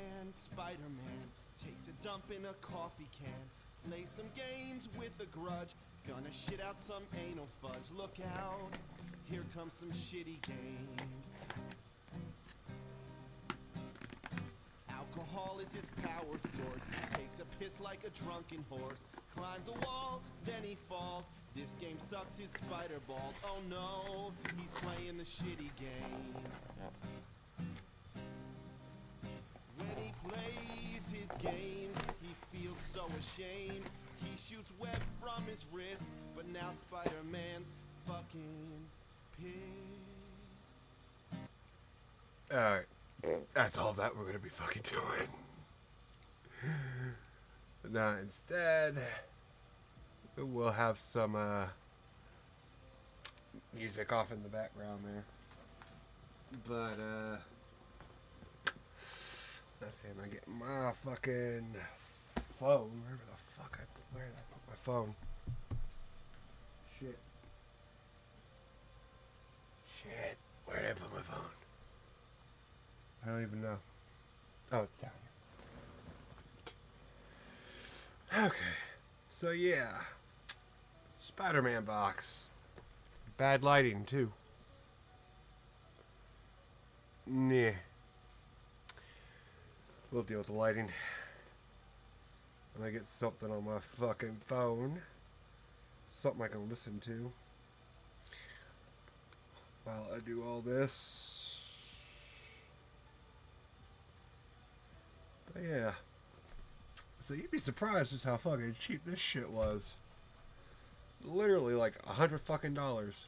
man, Spider-Man, takes a dump in a coffee can, play some games with a grudge, gonna shit out some anal fudge. Look out, here comes some shitty games. Alcohol is his power source, takes a piss like a drunken horse, climbs a wall, then he falls. This game sucks his spider balls. Oh no, he's playing the shitty game. When he plays his game, he feels so ashamed. He shoots web from his wrist, but now Spider-Man's fucking pissed. Alright. That's all that we're gonna be fucking doing. Now instead, we'll have some music off in the background there. But let's see, I'm gonna get my fucking phone. Where did I put my phone? Shit. Where did I put my phone? I don't even know. Oh, it's down here. Okay. So yeah. Spider-Man box. Bad lighting too. Nah. We'll deal with the lighting. When I get something on my fucking phone. Something I can listen to. While I do all this. But yeah. So you'd be surprised just how fucking cheap this shit was. Literally like $100 fucking dollars.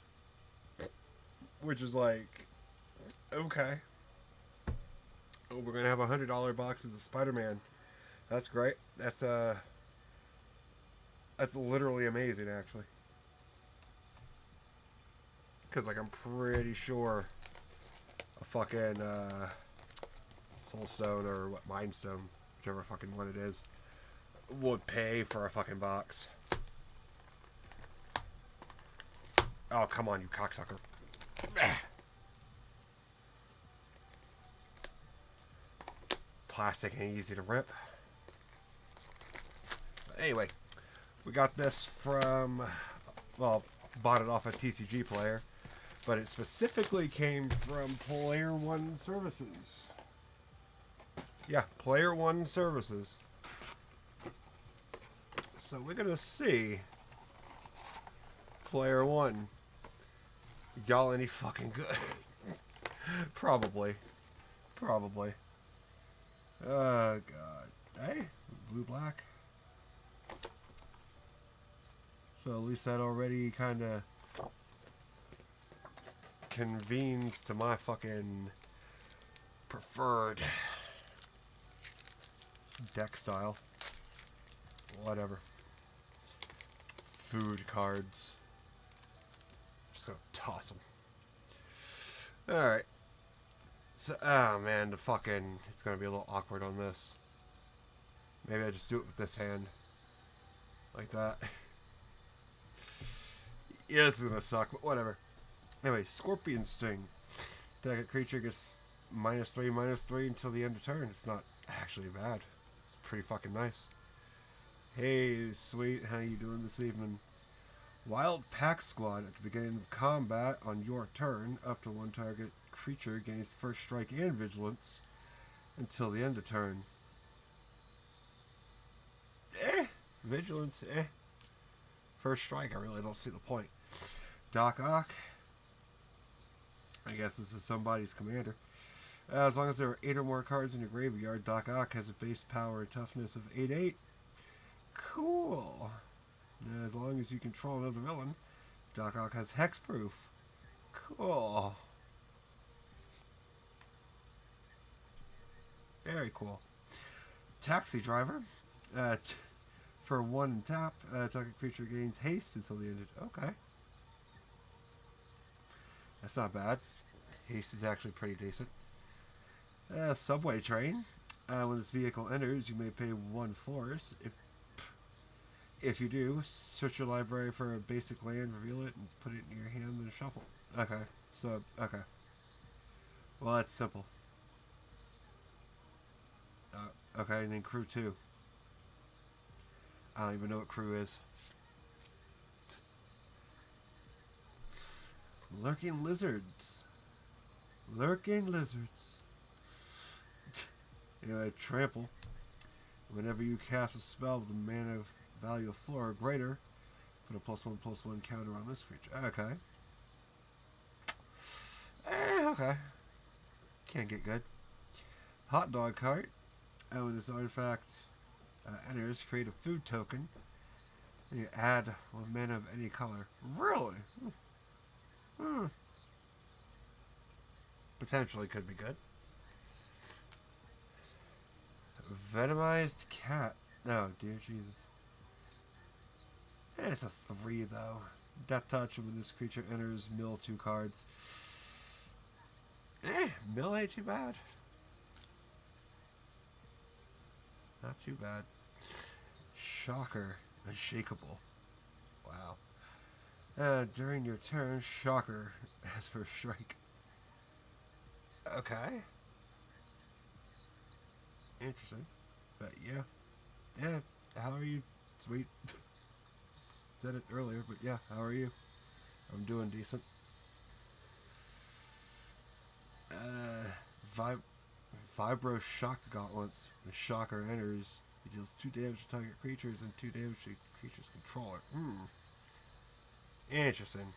Which is like, okay. Oh, we're gonna have $100 boxes of Spider-Man. That's great. That's literally amazing, actually. Because like I'm pretty sure a fucking Soulstone or what, Mind Stone, whichever fucking one it is, would pay for a fucking box. Oh, come on, you cocksucker. Plastic ain't easy to rip. But anyway, we got this from, well, bought it off a TCG Player, but it specifically came from Player One Services. Yeah, Player One Services. So we're gonna see Player One. Y'all any fucking good? Probably. Oh god. Hey, blue black. So at least that already kinda convenes to my fucking preferred deck style. Whatever. Food cards. Just gonna toss them. Alright. So, oh man, it's gonna be a little awkward on this. Maybe I just do it with this hand. Like that. Yeah, this is gonna suck, but whatever. Anyway, Scorpion Sting. Target creature gets -3/-3 until the end of turn. It's not actually bad. It's pretty fucking nice. Hey, sweet, how you doing this evening? Wild Pack Squad. At the beginning of combat on your turn, up to one target creature gains first strike and vigilance until the end of turn. Vigilance, First strike, I really don't see the point. Doc Ock. I guess this is somebody's commander. As long as there are 8 or more cards in your graveyard, Doc Ock has a base power and toughness of 8/8. Cool. Now, as long as you control another villain, Doc Ock has hexproof. Cool. Very cool. Taxi Driver. For 1 tap, target creature gains haste until the end of... Okay. That's not bad. Haste is actually pretty decent. Subway Train. When this vehicle enters, you may pay 1 force. If you do, search your library for a basic land, reveal it, and put it in your hand and shuffle. Okay. So, okay. Well, that's simple. Okay, and then crew 2. I don't even know what crew is. Lurking lizards. Lurking lizards. Anyway, trample. Whenever you cast a spell with a mana value of 4 or greater, put a +1/+1 counter on this creature. Okay. Okay. Can't get good. Hot dog cart. And when this artifact enters, create a food token. And you add 1 mana of any color. Really? Potentially could be good. Venomized cat. No, dear Jesus. It's a 3 though. Death touch when this creature enters, mill 2 cards. Mill ain't too bad. Not too bad. Shocker. Unshakable. Wow. During your turn, Shocker as for strike. Okay. Interesting. But yeah. Yeah. How are you? Sweet. Said it earlier, but yeah. How are you? I'm doing decent. Vibro Shock Gauntlets. When Shocker enters, he deals 2 damage to target creatures and 2 damage to creature's controller. Interesting.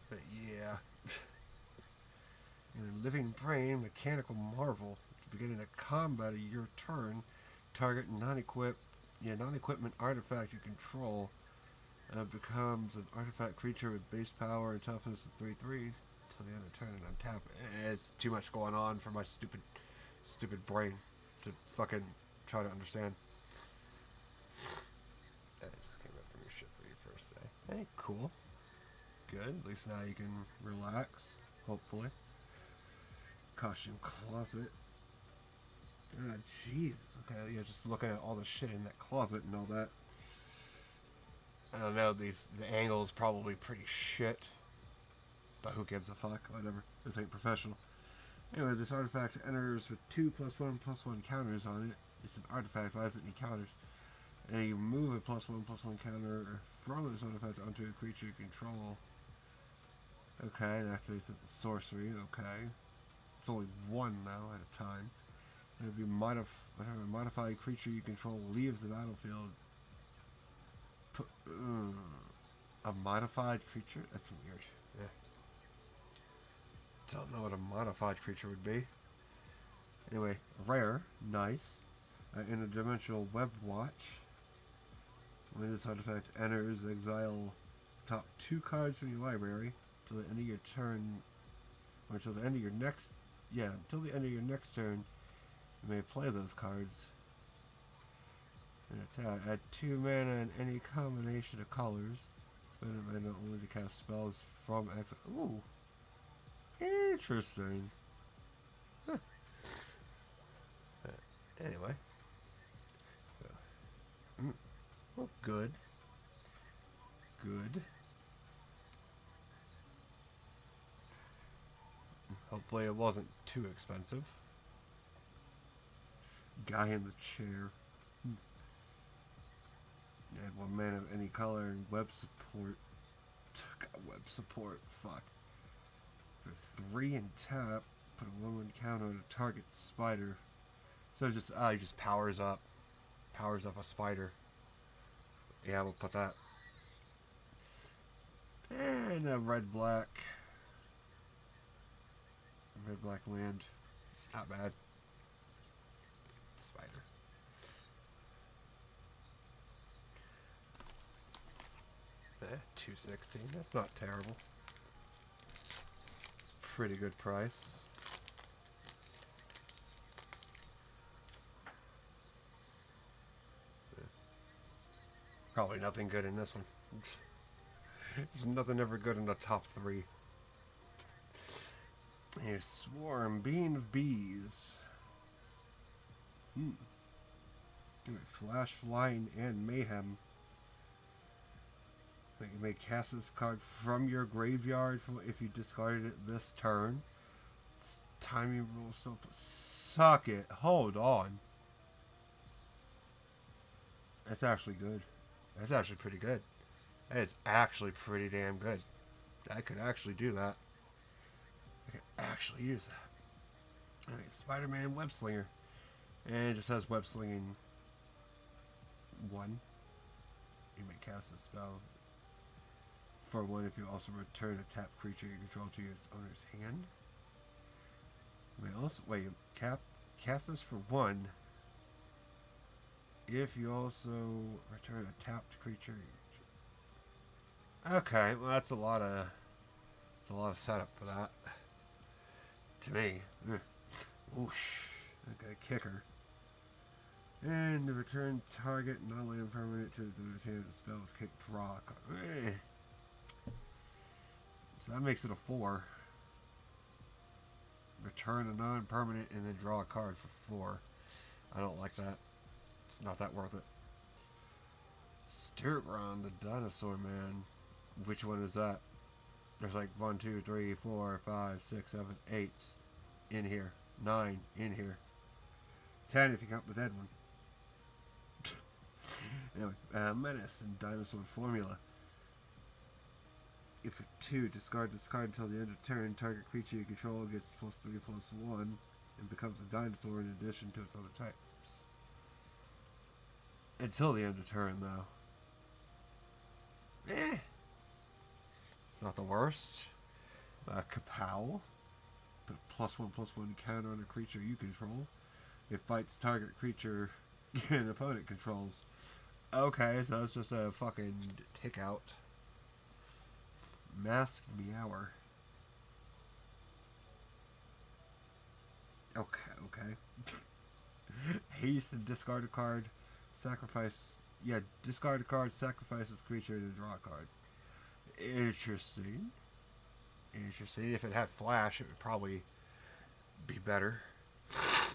But yeah. In Living Brain, Mechanical Marvel. At the beginning of combat of your turn, target non-equipment artifact you control becomes an artifact creature with base power and toughness of 3/3 until the end of the turn and untap. It's too much going on for my stupid brain to fucking try to understand. I just came up from your shit for your first day. Hey, cool. Good. At least now you can relax, hopefully. Costume closet. Ah, Jesus. Okay, yeah, just looking at all the shit in that closet and all that. I don't know, the angle is probably pretty shit. But who gives a fuck? Whatever. This ain't professional. Anyway, this artifact enters with 2 +1/+1 counters on it. It's an artifact, why isn't it any counters? And you move a +1/+1 counter from this artifact onto a creature you control. Okay, it activates as a sorcery. Okay. It's only 1 now at a time. And if you whenever a modified creature you control leaves the battlefield, a modified creature? That's weird. Yeah. Don't know what a modified creature would be. Anyway, rare, nice. Interdimensional Web Watch. When this artifact enters, exile top 2 cards from your library till the end of your turn, or until the end of your next. Yeah, until the end of your next turn, you may play those cards. And attack. Add 2 mana in any combination of colors. Spend a mana only to cast spells from exile. Ooh. Interesting. Huh. Anyway. Well, good. Good. Hopefully it wasn't too expensive. Guy in the chair. Add 1 mana of any color and web support. God, web support. Fuck. For 3 and tap, put a 1/1 counter on a target spider. So just he just powers up a spider. Yeah, we'll put that. And a red black land. Not bad. Spider. 216. That's not terrible. It's a pretty good price. Probably nothing good in this one. There's nothing ever good in the top 3. Here's Swarm, Bean of Bees. Flash, Flying, and Mayhem. You may cast this card from your graveyard if you discarded it this turn. It's timing rule still. Suck it. Hold on. That's actually good. That's actually pretty good. That is actually pretty damn good. I could actually do that. I could actually use that. Alright, Spider-Man Web Slinger. And it just has Web Slinging 1. You may cast a spell for 1 if you also return a tapped creature you control to its owner's hand. You may also cast this for 1 if you also return a tapped creature. Okay, well that's a lot of setup for that. To me. Whoosh. Okay, kicker. And to return target non-land permanent to its owner's hand, the spell is kick, draw a card. So that makes it a 4. Return a non-permanent and then draw a card for 4. I don't like that. It's not that worth it. Sturgron, the dinosaur man. Which one is that? There's like 1, 2, 3, 4, 5, 6, 7, 8 in here. 9 in here. 10 if you count the dead one. Anyway, Menace and Dinosaur Formula. If a 2, discard this card until the end of turn. Target creature you control gets +3/+1 and becomes a dinosaur in addition to its other types. Until the end of turn, though. It's not the worst. Kapow. Put a +1/+1 counter on a creature you control. It fights target creature an opponent controls. Okay, so it's just a fucking tick out. Masked Meower. Okay. Haste and discard a card. Sacrifice. Yeah, discard a card, sacrifice this creature to draw a card. Interesting. If it had flash, it would probably be better. I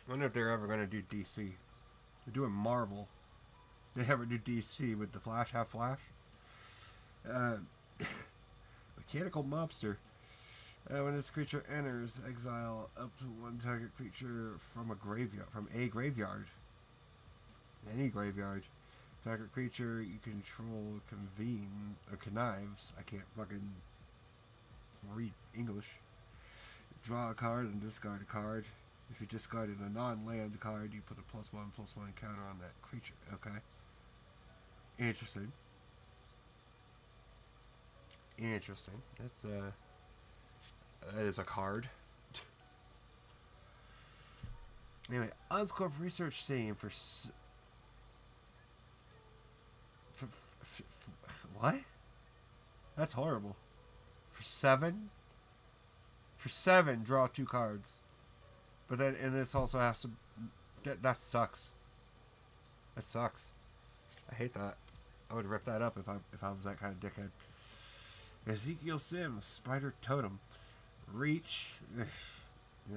wonder if they're ever going to do DC. They're doing Marvel. They ever do DC with the Flash have flash? Mechanical Mobster. When this creature enters, exile up to 1 target creature from a graveyard. Any graveyard. Target creature you control connives. I can't fucking read English. Draw a card and discard a card. If you discarded a non-land card, you put a +1/+1 counter on that creature. Okay. Interesting. That is a card. Anyway, Oscorp Research Team for what? That's horrible. For 7? For 7, draw 2 cards. But then, and this also has to. That sucks. That sucks. I hate that. I would rip that up if I was that kind of dickhead. Ezekiel Sims, Spider Totem. Reach. At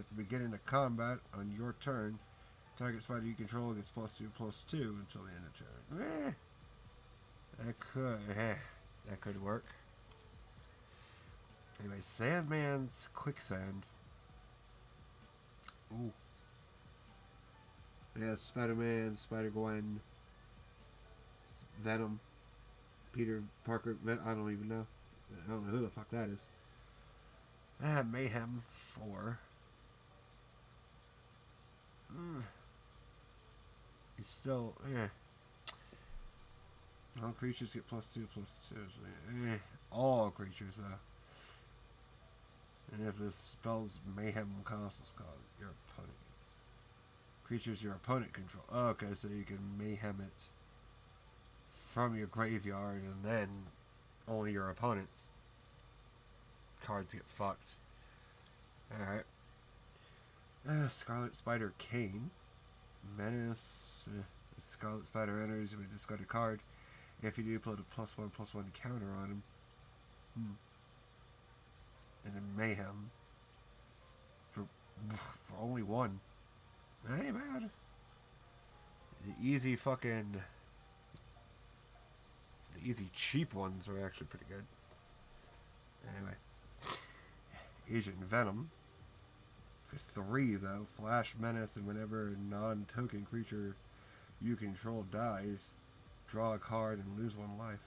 the beginning of combat on your turn, target spider you control gets +2/+2 until the end of turn. That could work. Anyway, Sandman's Quicksand. Ooh. Yeah, Spider-Man, Spider-Gwen, Venom, Peter Parker, I don't even know. I don't know who the fuck that is. Mayhem 4. It's still, All creatures get +2/+2. So, all creatures, though. And if this spell's Mayhem cost, it's called your opponent gets. Creatures your opponent control. Oh, okay, so you can Mayhem it from your graveyard, and then only your opponent's cards get fucked. Alright. Scarlet Spider Kane. Menace. Scarlet Spider enters, you may discard a card. If you do, put a +1/+1 counter on him. And then Mayhem. For only 1. That ain't bad. The easy cheap ones are actually pretty good. Anyway. Agent Venom. For 3, though, Flash Menace, and whenever a non-token creature you control dies, draw a card and lose 1 life.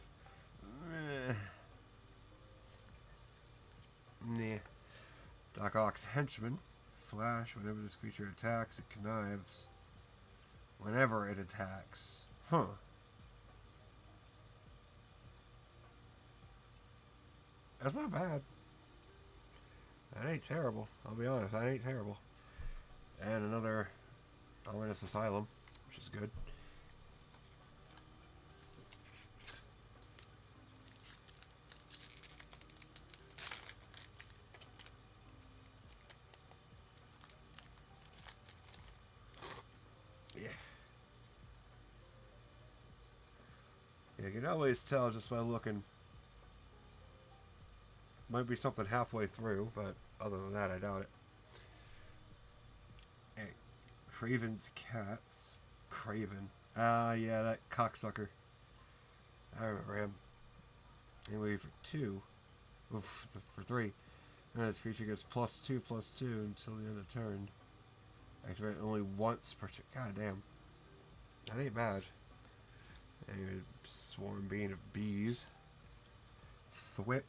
Nah. Doc Ock's Henchman. Flash, whenever this creature attacks, it connives. Whenever it attacks. Huh. That's not bad. That ain't terrible. I'll be honest, that ain't terrible. And another Ominous Asylum, which is good. Yeah. You can always tell just by looking. Might be something halfway through, but other than that, I doubt it. Hey, Craven's Cats. Craven. Yeah, that cocksucker. I remember him. Anyway, for 2. Oof, for 3. And this creature gets +2/+2 until the end of turn. Activate only once per turn. God damn. That ain't bad. Anyway, Swarm Being of Bees. Thwip.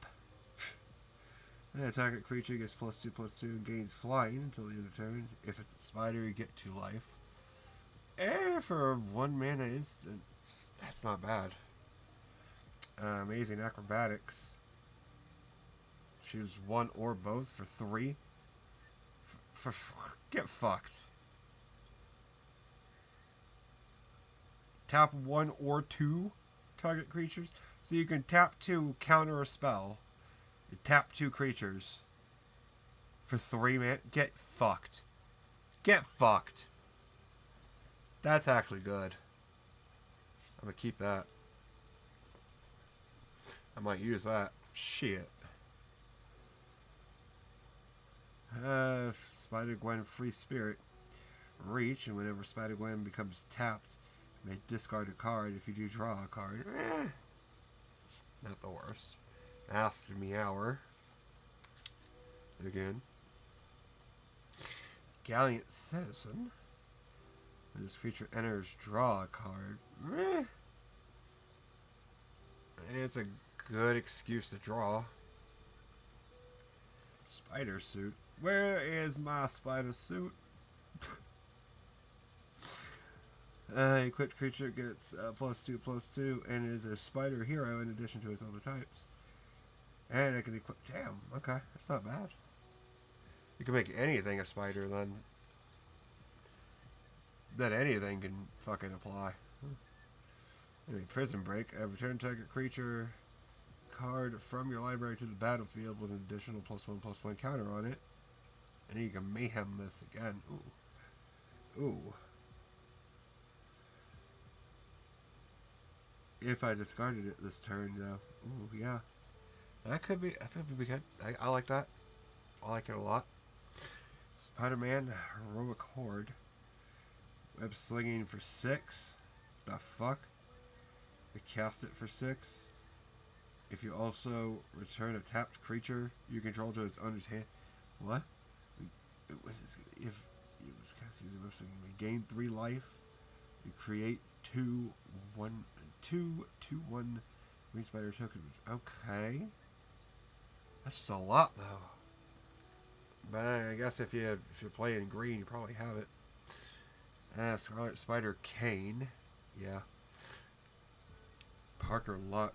An attack creature gets +2/+2 and gains flying until the end of turn. If it's a spider, you get 2 life. For a 1 mana instant, that's not bad. Amazing Acrobatics. Choose 1 or both for 3. Get fucked. Tap 1 or 2 target creatures. So you can tap 2, counter a spell. You tap 2 creatures for 3 mana. Get fucked. Get fucked. That's actually good. I'm gonna keep that. I might use that. Shit. Spider-Gwen Free Spirit. Reach, and whenever Spider-Gwen becomes tapped, you may discard a card. If you do, draw a card. Not the worst. Ask Meower. Again. Gallant Citizen. When this creature enters, draw a card. It's a good excuse to draw. Spider Suit. Where is my spider suit? Equipped creature gets +2/+2 and is a spider hero in addition to its other types. And it can equip. Damn, okay, that's not bad. You can make anything a spider then. That anything can fucking apply. Anyway, Prison Break. Return target creature card from your library to the battlefield with an additional +1/+1 counter on it. And you can mayhem this again. Ooh. Ooh. If I discarded it this turn, though. Ooh, yeah. That could be good. I like that. I like it a lot. Spider-Man Heroic Horde. Web Slinging for 6. The fuck? We cast it for 6. If you also return a tapped creature you control to its owner's hand. What? If you cast using Web Slinging, we gain 3 life. You create 2/1 Green Spider tokens. Okay. That's just a lot, though. But I guess if you're playing green, you probably have it. Scarlet Spider Kane. Yeah. Parker Luck.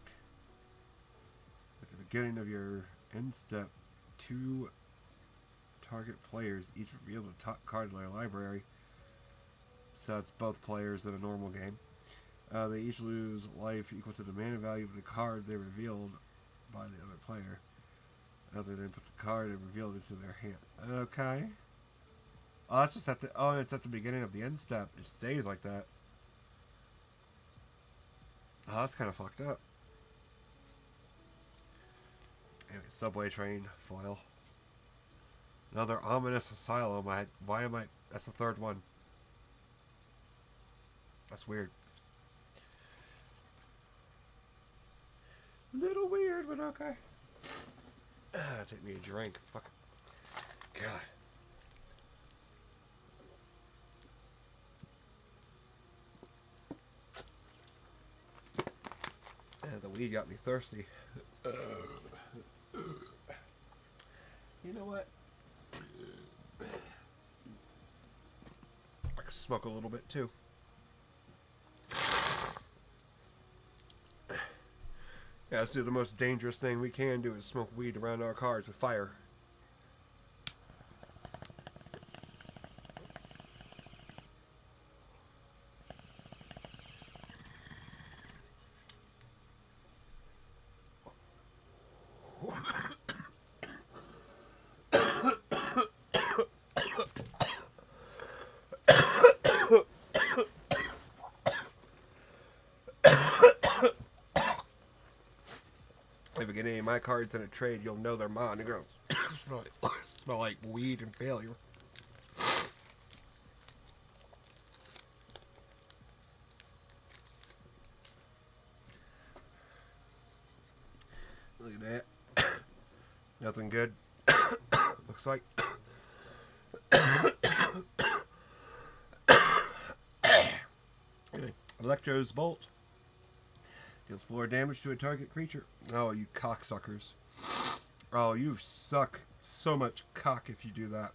At the beginning of your end step, 2 target players each reveal the top card of their library. So it's both players in a normal game. They each lose life equal to the mana value of the card they revealed by the other player. Other than put the card and reveal it into their hand. Okay. Oh, that's just at the. Oh, it's at the beginning of the end step. It stays like that. Oh, that's kind of fucked up. Anyway, Subway Train foil. Another Ominous Asylum. Why am I? That's the 3rd one. That's weird. Little weird, but okay. Take me a drink. Fuck. God. The weed got me thirsty. You know what? I can smoke a little bit too. Yeah, let's do the most dangerous thing we can do is smoke weed around our cars with fire. If you get any of my cards in a trade, you'll know they're mine. It goes smell like weed and failure. Look at that. Nothing good. Looks like. Electro's Bolt. Deals 4 damage to a target creature. Oh, you cocksuckers. Oh, you suck so much cock if you do that.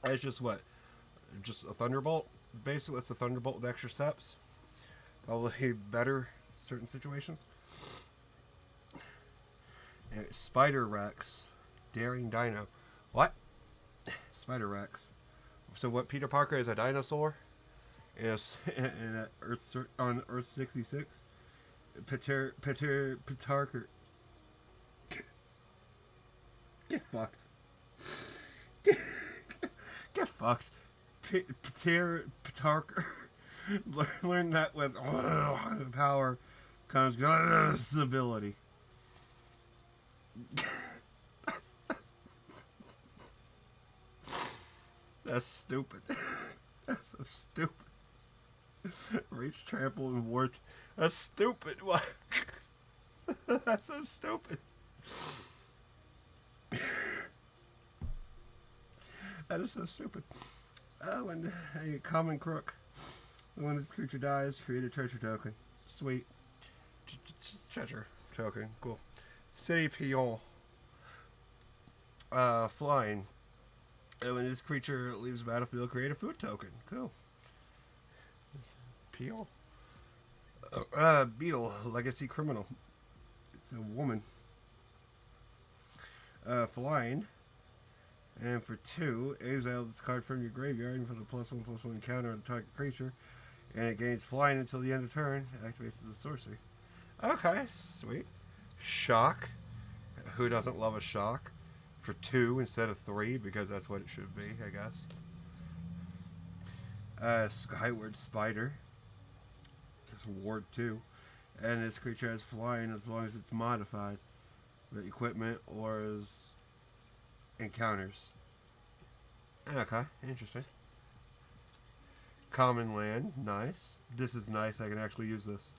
It's just what? Just a Thunderbolt? Basically, that's a Thunderbolt with extra steps. Probably better in certain situations. And Spider Rex. Daring Dino. What? Spider Rex. So what, Peter Parker is a dinosaur? Is on Earth 66? Peter Parker. Get fucked. Get fucked. Peter Parker. Learn that with power comes ability. That's stupid. That's so stupid. Reach, trample, and ward. That's stupid. What? That's so stupid. That is so stupid. When a common crook. When this creature dies, create a treasure token. Sweet. Treasure token. Cool. City Pion. Flying. And when this creature leaves the battlefield, create a food token. Cool. Pion. Beetle. Legacy Criminal. It's a woman. Flying. And for 2, exile this card from your graveyard and put a +1/+1 counter on the target creature. And it gains flying until the end of turn. Activates as a sorcery. Okay, sweet. Shock. Who doesn't love a shock? For 2 instead of 3, because that's what it should be, I guess. Skyward Spider. Just ward 2. And this creature has flying as long as it's modified. With equipment or as encounters. Okay, interesting. Common land, nice. This is nice, I can actually use this.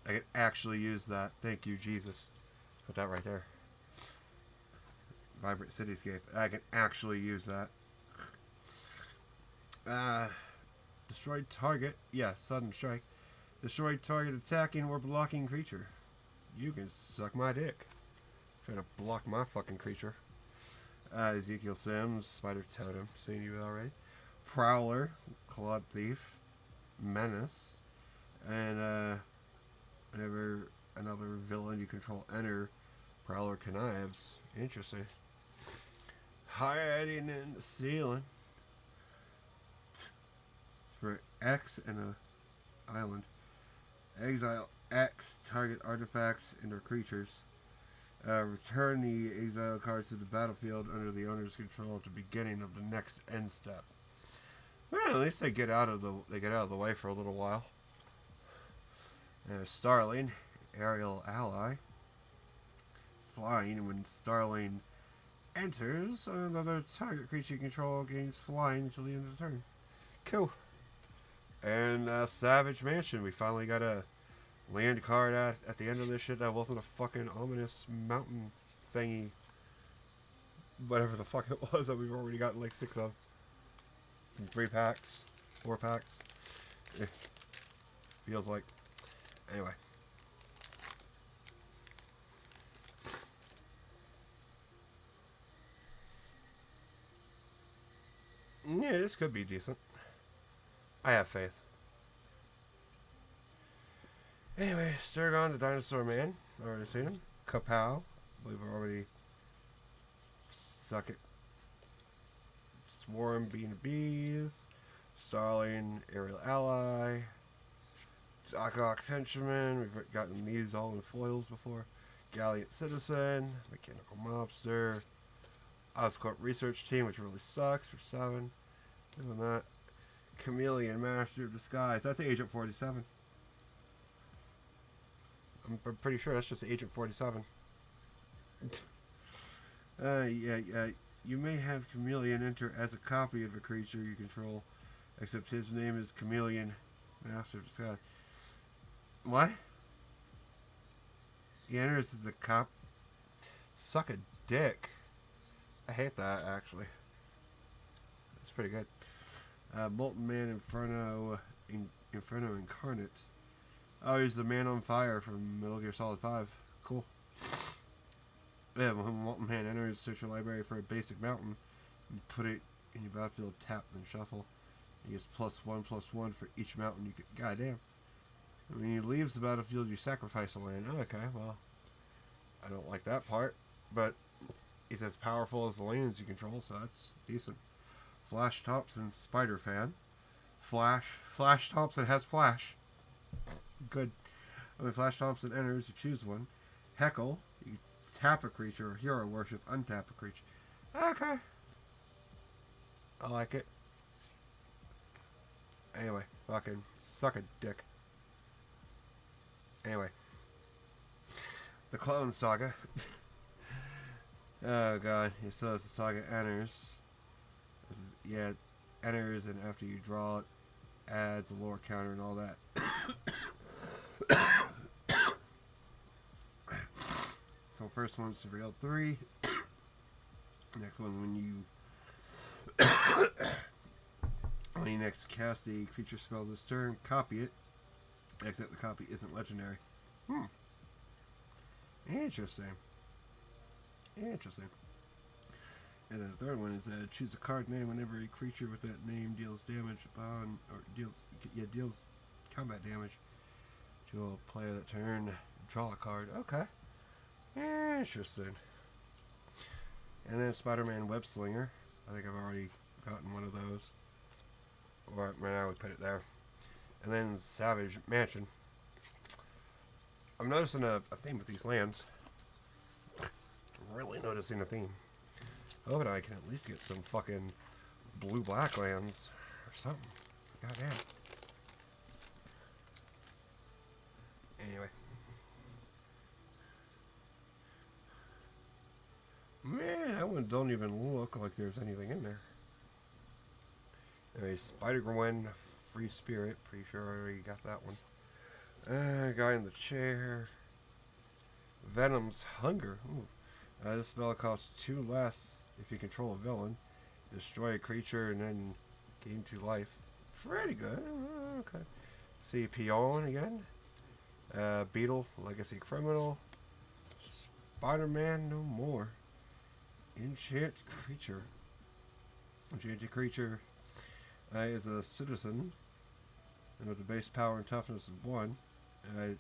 I can actually use that. Thank you, Jesus. Put that right there. Vibrant Cityscape. I can actually use that. Destroyed target. Yeah, sudden strike. Destroyed target attacking or blocking creature. You can suck my dick. Trying to block my fucking creature. Ezekiel Sims, Spider Totem, seen you already. Prowler, Clawed Thief, Menace, and whenever another villain you control enter, Prowler connives. Interesting. Hiding in the ceiling. For X and a island. Exile X target artifacts and their creatures. Return the exile cards to the battlefield under the owner's control at the beginning of the next end step. Well, at least they get out of the way for a little while. Starling, aerial ally. Flying. When Starling enters, another target creature you control gains flying until the end of the turn. Cool. And Savage Mansion. We finally got a land card at the end of this shit that wasn't a fucking ominous mountain thingy whatever the fuck it was that we've already gotten like 6 of. 3 packs, 4 packs. It feels like. Anyway. Yeah, this could be decent. I have faith. Anyway, Sturgon the Dinosaur Man. Already seen him. Kapow. We've already. Suck it. Swarm Being Bees. Starling Aerial Ally. Zarkok Henchman. We've gotten these all in foils before. Gallant Citizen. Mechanical Mobster. Oscorp Research Team, which really sucks for 7. Doing that. Chameleon Master of Disguise. That's Agent 47. I'm pretty sure that's just Agent 47. Yeah. You may have Chameleon enter as a copy of a creature you control, except his name is Chameleon Master of Disguise. What? He enters as a cop. Suck a dick. I hate that, actually. It's pretty good. Molten Man Inferno Incarnate. Oh, he's the Man on Fire from Metal Gear Solid 5. Cool. Yeah, when Molten Man enters, search your library for a basic mountain and put it in your battlefield, tap, then shuffle. He gets +1/+1 for each mountain you get. Goddamn. When he leaves the battlefield, you sacrifice a land. Oh, okay, well, I don't like that part, but he's as powerful as the lands you control, so that's decent. Flash Thompson, Spider Fan. Flash Thompson has Flash. Good. When Flash Thompson enters, you choose one. Heckle, you tap a creature or hero worship, untap a creature. Okay. I like it. Anyway, fucking suck a dick. Anyway. The Clone Saga. Oh god, it says the saga enters. Yeah, it enters, and after you draw it, adds a lore counter and all that. So first one's Surreal 3. Next one, when you next cast a creature spell this turn, copy it. Except the copy isn't legendary. Interesting. And then the third one is choose a card name whenever a creature with that name deals damage upon or deals combat damage to a player that turn. Draw a card. Okay. Interesting. And then Spider-Man Web Slinger. I think I've already gotten one of those. Or right now we put it there. And then Savage Mansion. I'm noticing a theme with these lands. I'm really noticing a theme. Hoping I can at least get some fucking blue-black lands or something. Goddamn. Anyway. Man, that one don't even look like there's anything in there. Anyway, Spider-Gwen, Free Spirit. Pretty sure I already got that one. Guy in the chair. Venom's Hunger. Ooh. This spell costs 2 less if you control a villain. Destroy a creature and then gain 2 life. Pretty good. Okay. See Pion again. Beetle, Legacy Criminal. Spider-Man No More. Enchant Creature. Enchanted creature is a citizen. And with the base power and toughness of 1. It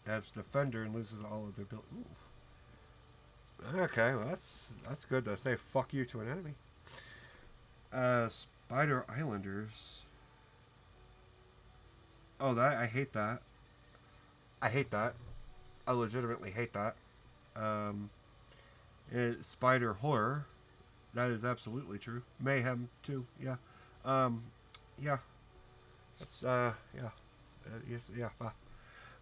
adds Defender and loses all of their build. Okay, well that's good to say fuck you to an enemy. Spider Islanders. Oh, I hate that. I hate that. I legitimately hate that. Spider Horror. That is absolutely true. Mayhem too. Yeah. Yeah. That's yeah. Yes. Yeah.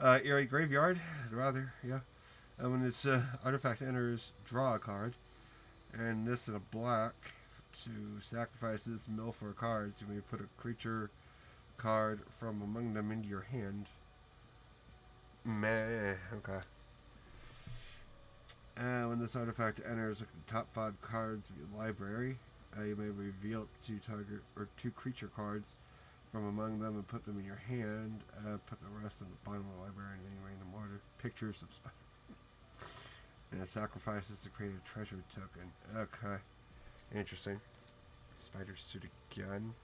Eerie Graveyard. Rather. Yeah. When this artifact enters, draw a card, and this in a black to sacrifice this mill for cards. You may put a creature card from among them into your hand. Meh. Okay. When this artifact enters the top 5 cards of your library, you may reveal 2 target or 2 creature cards from among them and put them in your hand. Put the rest in the bottom of the library in any random order. Pictures of spider. And it sacrifices to create a treasure token. Okay. Interesting. Spider suit again.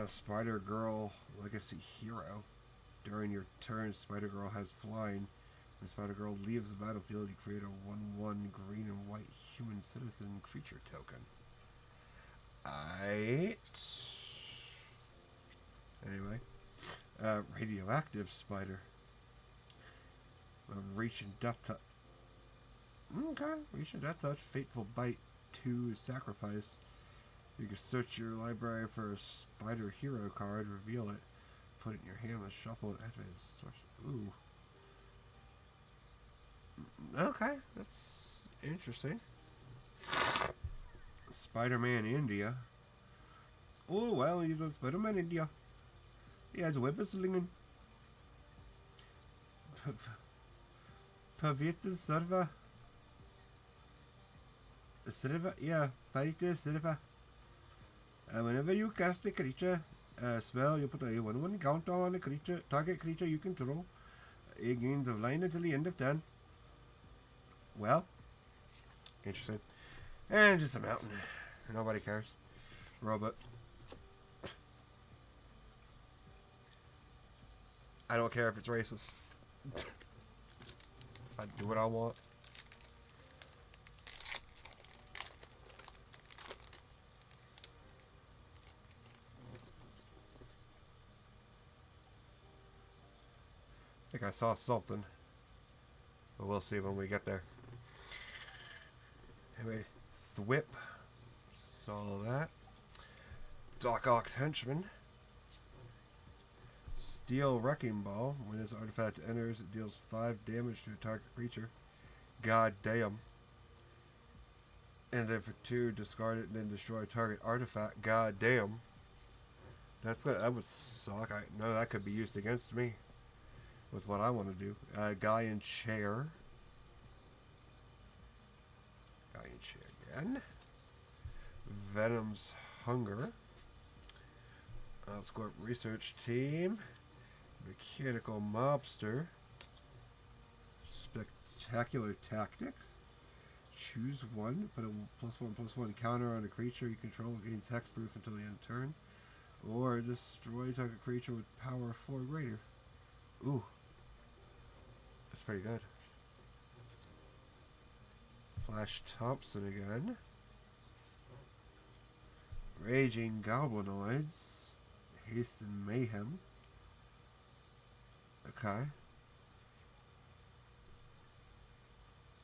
Spider Girl Legacy Hero. During your turn, Spider Girl has flying. When Spider Girl leaves the battlefield, you create a 1/1 green and white human citizen creature token. Anyway. Radioactive Spider. Reach and Death Touch. Okay. Reach and Death Touch. Fateful Bite 2 Sacrifice. You can search your library for a Spider Hero card, reveal it, put it in your hand, and shuffle it. Activate the source. Ooh. Okay, that's interesting. Spider-Man India. Oh, well, he's a Spider-Man India. He has web slinging. Pavita Serva. Serva? Yeah, Pavita Serva. Whenever you cast a creature spell, you put a 1/1 counter on a creature, target creature you control. It gains a line until the end of turn. Well, interesting. And just a mountain. Nobody cares. Robot. I don't care if it's racist. I do what I want. I think I saw something. But we'll see when we get there. Anyway, Thwip. Saw that. Doc Ock's Henchman. Steel Wrecking Ball. When this artifact enters, it deals 5 damage to a target creature. God damn. And then for 2, discard it and then destroy a target artifact. God damn. That would suck. I know that could be used against me. With what I want to do. Guy in Chair. Guy in Chair again. Venom's Hunger. Scorp Research Team. Mechanical Mobster. Spectacular Tactics. Choose one. Put a +1/+1 counter on a creature you control. Gains hexproof until the end of turn. Or destroy target creature with power 4 greater. Ooh. That's pretty good. Flash Thompson again. Raging Goblinoids. Haste and Mayhem. Okay.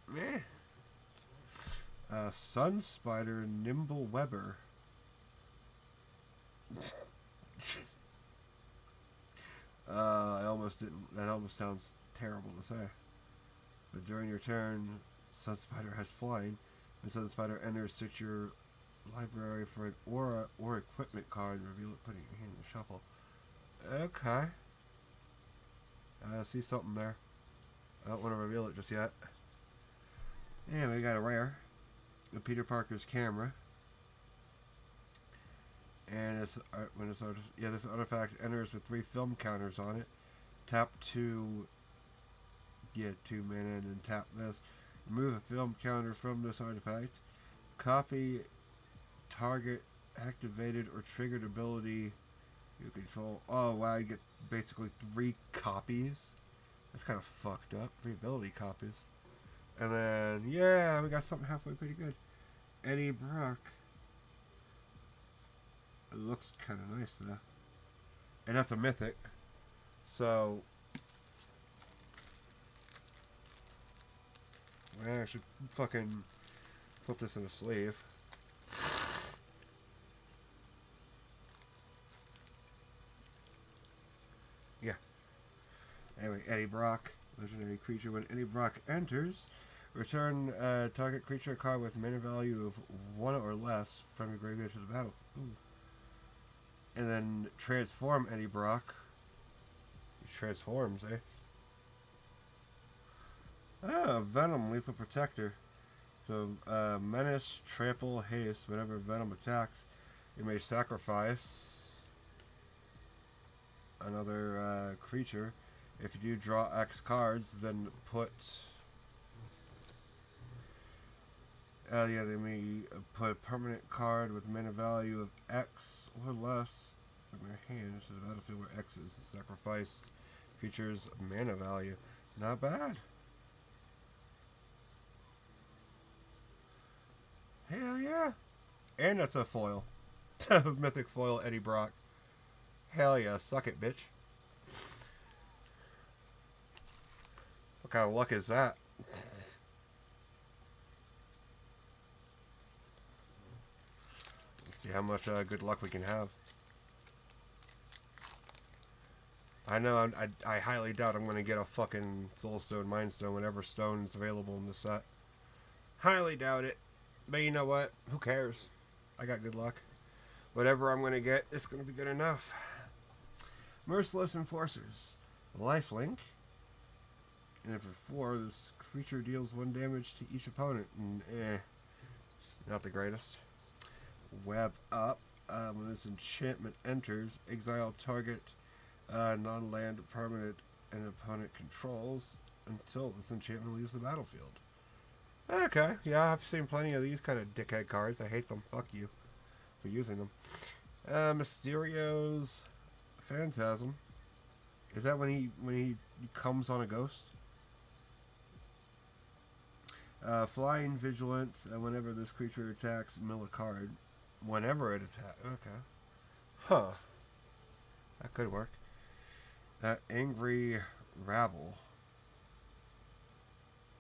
Meh. Sun Spider Nimble Webber. I almost didn't. That almost sounds terrible to say. But during your turn, Sun Spider has flying. When Sun Spider enters, search your library for an aura or equipment card and reveal it, putting your hand in the shuffle. Okay. I see something there. I don't want to reveal it just yet. Yeah, we got a rare. The Peter Parker's camera. And this artifact enters with 3 film counters on it. Tap 2. Get 2 mana and then tap this. Remove a film counter from this artifact. Copy target activated or triggered ability you control. Oh wow, you get basically 3 copies. That's kind of fucked up. 3 ability copies. And then, yeah, we got something halfway pretty good. Eddie Brock. It looks kind of nice though. And that's a mythic. So I should fucking put this in a sleeve. Yeah. Anyway, Eddie Brock. Legendary creature. When Eddie Brock enters, return target creature card with mana value of 1 or less from your graveyard to the battle. Ooh. And then transform Eddie Brock. He transforms, eh? Ah, Venom, Lethal Protector. So, Menace, Trample, Haste. Whenever Venom attacks, you may sacrifice another creature. If you do draw X cards, then put... they may put a permanent card with mana value of X or less from your hand to the battlefield where X is the sacrificed creature's mana value. Not bad. Hell yeah. And that's a foil. Mythic foil Eddie Brock. Hell yeah. Suck it, bitch. What kind of luck is that? Let's see how much good luck we can have. I know I highly doubt I'm going to get a fucking Soulstone, Mindstone, whatever stone is available in this set. Highly doubt it. But you know what? Who cares? I got good luck. Whatever I'm going to get, it's going to be good enough. Merciless Enforcers. Lifelink. And for 4, this creature deals 1 damage to each opponent. And, not the greatest. Web Up. When this enchantment enters, exile target non-land permanent an opponent controls until this enchantment leaves the battlefield. Okay, yeah, I've seen plenty of these kind of dickhead cards. I hate them. Fuck you for using them. Mysterio's Phantasm. Is that when he comes on a ghost? Flying Vigilant. Whenever this creature attacks, mill a card. Whenever it attacks. Okay. Huh. That could work. Angry Rabble.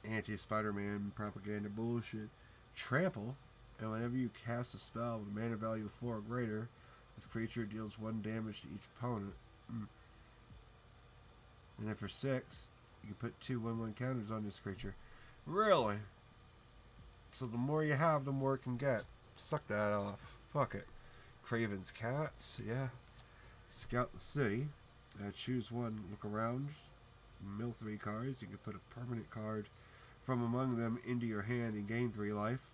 Anti-Spider-Man propaganda bullshit. Trample. And whenever you cast a spell with a mana value of 4 or greater, this creature deals 1 damage to each opponent. And then for 6, you can put 2 1/1 counters on this creature. Really? So the more you have, the more it can get. Suck that off. Fuck it. Craven's Cats. Yeah. Scout the city. Choose 1. Look around. Mill 3 cards. You can put a permanent card from among them into your hand and gain 3 life.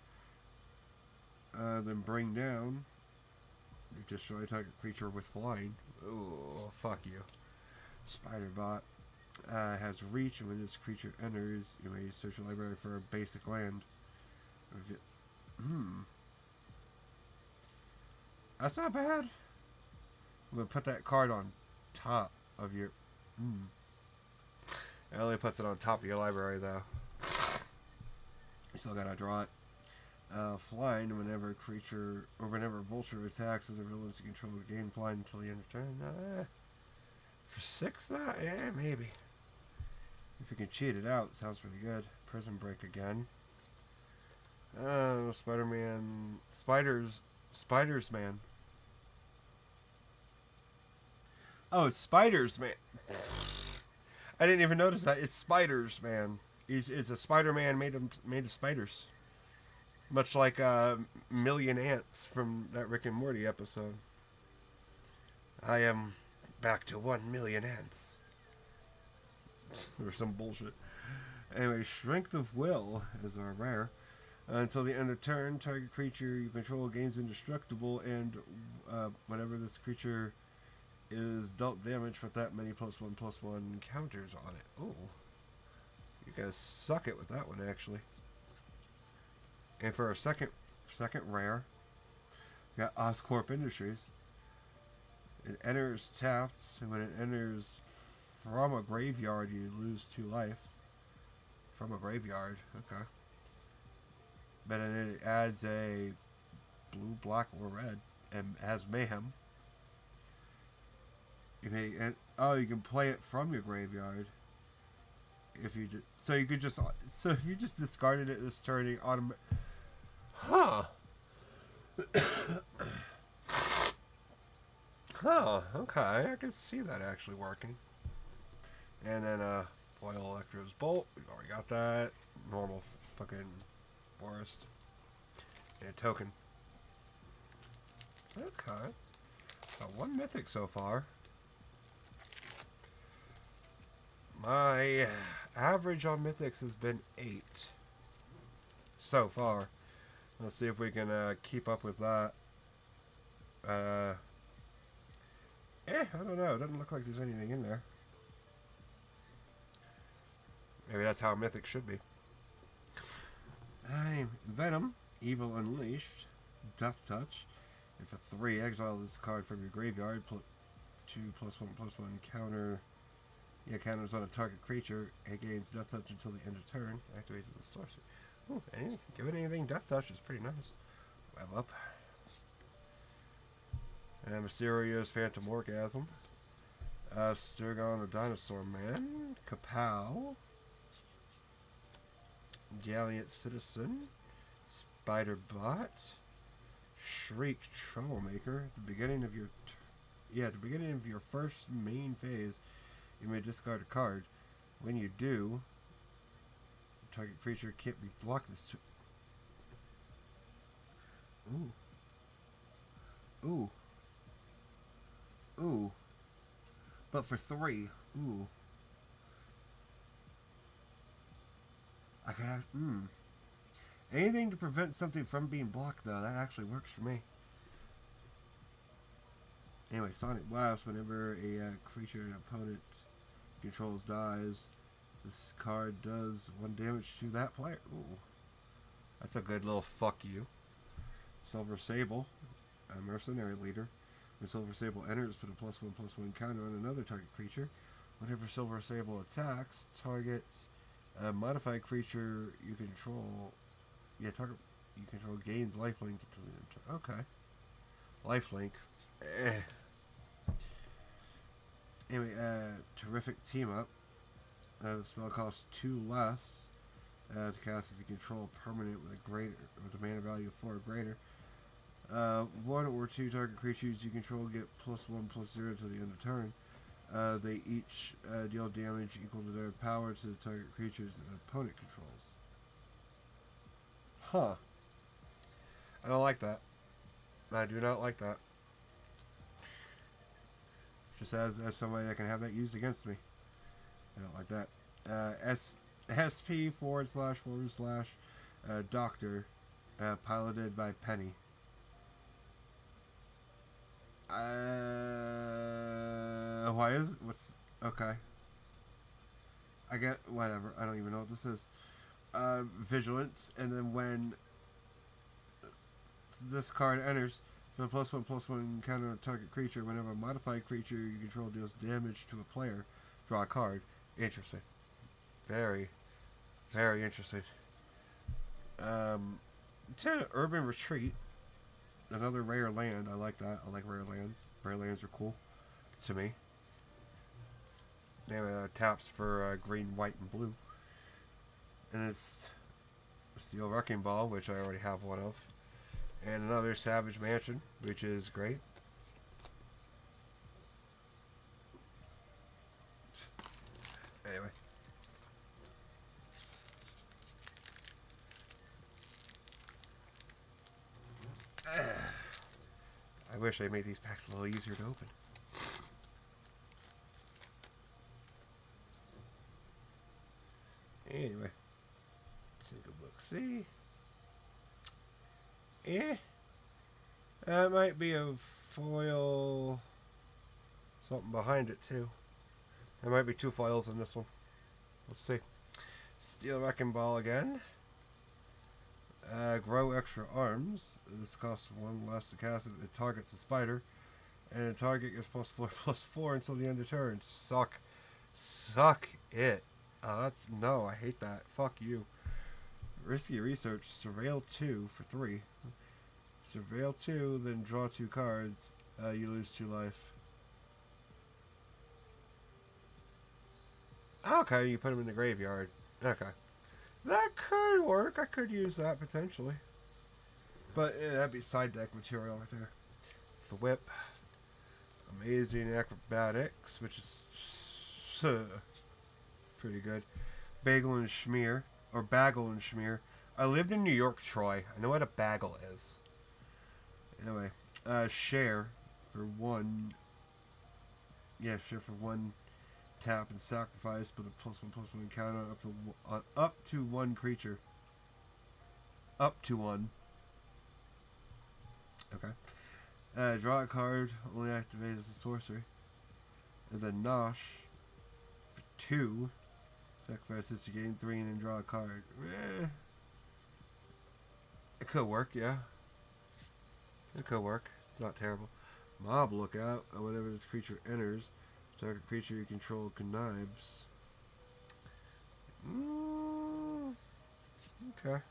Then bring down. You destroy a target creature with flying. Oh, fuck you. Spider-Bot. Has reach, and when this creature enters, you may search your library for a basic land. That's not bad. I'm gonna put that card on top of your... It only puts it on top of your library, though. You still gotta draw it. Flying, whenever a creature, or whenever a vulture attacks as a villain to control the game, flying until the end of turn. For 6, that? Yeah, maybe. If you can cheat it out, sounds pretty good. Prison Break again. Spider-Man. Spiders Man. Oh, it's Spiders Man. I didn't even notice that. It's Spiders Man. It's a Spider-Man made of spiders. Much like Million Ants from that Rick and Morty episode. I am back to 1 million ants. Or some bullshit. Anyway, Strength of Will is our rare. Until the end of turn, target creature you control gains indestructible, and whenever this creature is dealt damage with that many +1/+1 counters on it. Oh, you guys suck it with that one, actually. And for our second rare, we got Oscorp Industries. It enters tapped, and when it enters from a graveyard, you lose 2 life. From a graveyard, okay. But then it adds a blue, black, or red, and has Mayhem. You can play it from your graveyard. If you if you just discarded it this turn, it automatically. Huh. Huh. Okay, I can see that actually working. And then Foil Electro's Bolt. We've already got that. Normal fucking forest. And a token. Okay. Got 1 mythic so far. My average on Mythics has been 8 so far. Let's see if we can keep up with that. I don't know. It doesn't look like there's anything in there. Maybe that's how Mythic should be. Venom, Evil Unleashed, Death Touch. And for 3, exile this card from your graveyard. 2+1/+1 counter. Yeah, counters on a target creature. It gains Death Touch until the end of turn. Activates the sorcery. Ooh, give it anything Death Touch is pretty nice. Web up. And Mysterious Phantom Orgasm. Sturgon the Dinosaur Man. Kapow. Gallant Citizen. Spider Bot. Shriek Troublemaker. At the beginning of your first main phase, you may discard a card. When you do, the target creature can't be blocked this Ooh. But for 3. Ooh. I can have, Anything to prevent something from being blocked, though, that actually works for me. Anyway, Sonic Blast. Whenever a creature an opponent controls dies, this card does 1 damage to that player. Ooh. That's a good little fuck you. Silver Sable, a mercenary leader. When Silver Sable enters, put a +1/+1 counter on another target creature. Whenever Silver Sable attacks, targets a modified creature you control. Yeah, target you control gains lifelink until the end of turn. Okay. Lifelink. Anyway, terrific team up. The spell costs 2 less to cast if you control a permanent with a mana value of 4 or greater. 1 or 2 target creatures you control get +1/+0 to the end of turn. They each deal damage equal to their power to the target creatures that an opponent controls. Huh. I don't like that. I do not like that. Just as somebody that can have that used against me. I don't like that. SP//Doctor, piloted by Penny. Why is what's okay? I get whatever. I don't even know what this is. Vigilance, and then when this card enters, the +1/+1 counter on a target creature. Whenever a modified creature you control deals damage to a player, draw a card. Interesting. Very, very interesting. Urban Retreat. Another rare land. I like that. I like rare lands. Rare lands are cool to me. They have taps for green, white, and blue. And it's Steel Wrecking Ball, which I already have one of. And another Savage Mansion, which is great. Anyway. I wish they made these packs a little easier to open. Anyway. Take a look. See? That might be a foil. Something behind it too. There might be 2 foils in this one. Let's see. Steel Wrecking Ball again. Grow Extra Arms. This costs 1 less to cast it. It targets a spider. And the target gets +4/+4 until the end of turn. Suck it. No, I hate that. Fuck you. Risky Research. Surveil 2 for 3. Surveil 2, then draw 2 cards. You lose 2 life. Okay, you put them in the graveyard. Okay. That could work. I could use that potentially. But that'd be side deck material right there. The Whip. Amazing Acrobatics, which is pretty good. Bagel and Schmear. Or Bagel and Schmear. I lived in New York, Troy. I know what a bagel is. Anyway. Share for 1. Yeah, share for 1 tap and sacrifice, put a +1/+1 counter up to one creature. Up to one. Okay. Draw a card, only activate as a sorcery. And then Nosh for 2. Sacrifice this to gain 3 and then draw a card. It could work, yeah. It could work. It's not terrible. Mob Lookout. Whenever this creature enters, target creature you control connives. Okay.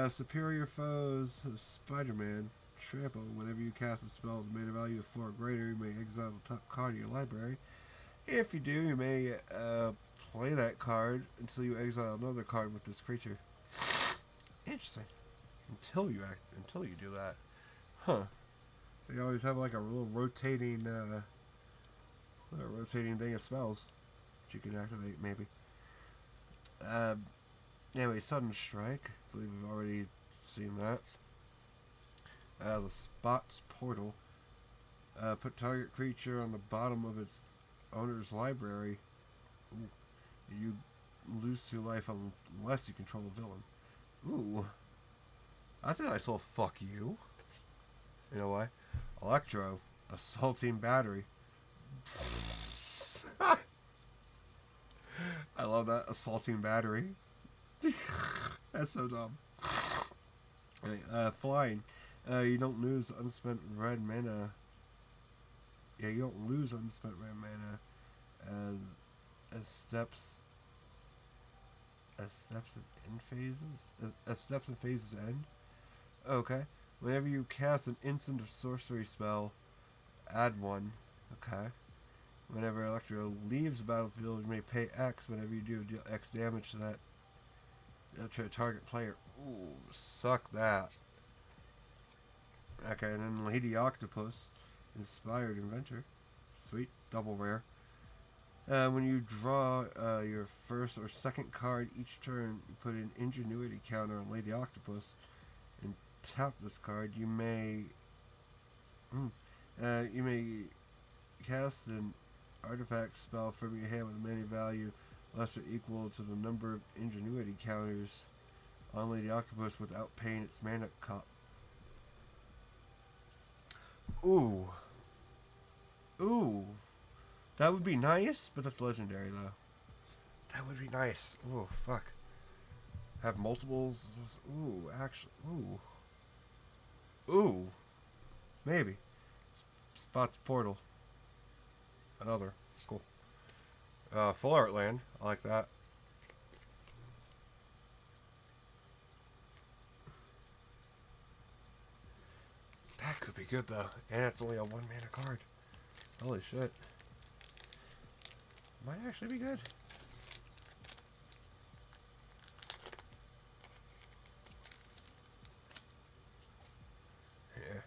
Superior Foes of Spider-Man. Trample. Whenever you cast a spell with a mana value of 4 or greater, you may exile the top card of your library. If you do, you may play that card until you exile another card with this creature. Interesting. Until you do that. Huh. So you always have like a little rotating thing of spells that you can activate, maybe. Anyway, Sudden Strike. I believe we've already seen that. The Spots Portal. Put target creature on the bottom of its owner's library. Ooh. You lose 2 life unless you control a villain. Ooh. That's a nice little fuck you. You know why? Electro. Assaulting Battery. I love that. Assaulting Battery. That's so dumb. Anyway, flying. You don't lose unspent red mana. Yeah, you don't lose unspent red mana as steps and phases end. Okay. Whenever you cast an instant or sorcery spell, add 1. Okay. Whenever Electro leaves the battlefield, you may pay X. Whenever you do, deal X damage to that to a target player. Ooh, suck that. Okay, and then Lady Octopus, Inspired Inventor. Sweet, double rare. When you draw your first or second card each turn, you put an Ingenuity counter on Lady Octopus and tap this card. You may cast an artifact spell from your hand with a mana value less or equal to the number of Ingenuity counters on Lady Octopus without paying its mana cost. Ooh. Ooh. That would be nice, but that's legendary, though. That would be nice. Ooh, fuck. Have multiples. Ooh, actually. Ooh. Ooh. Maybe. Spots Portal. Another. Cool. Full Art Land. I like that. That could be good, though. And it's only a 1 mana card. Holy shit. Might actually be good. Yeah.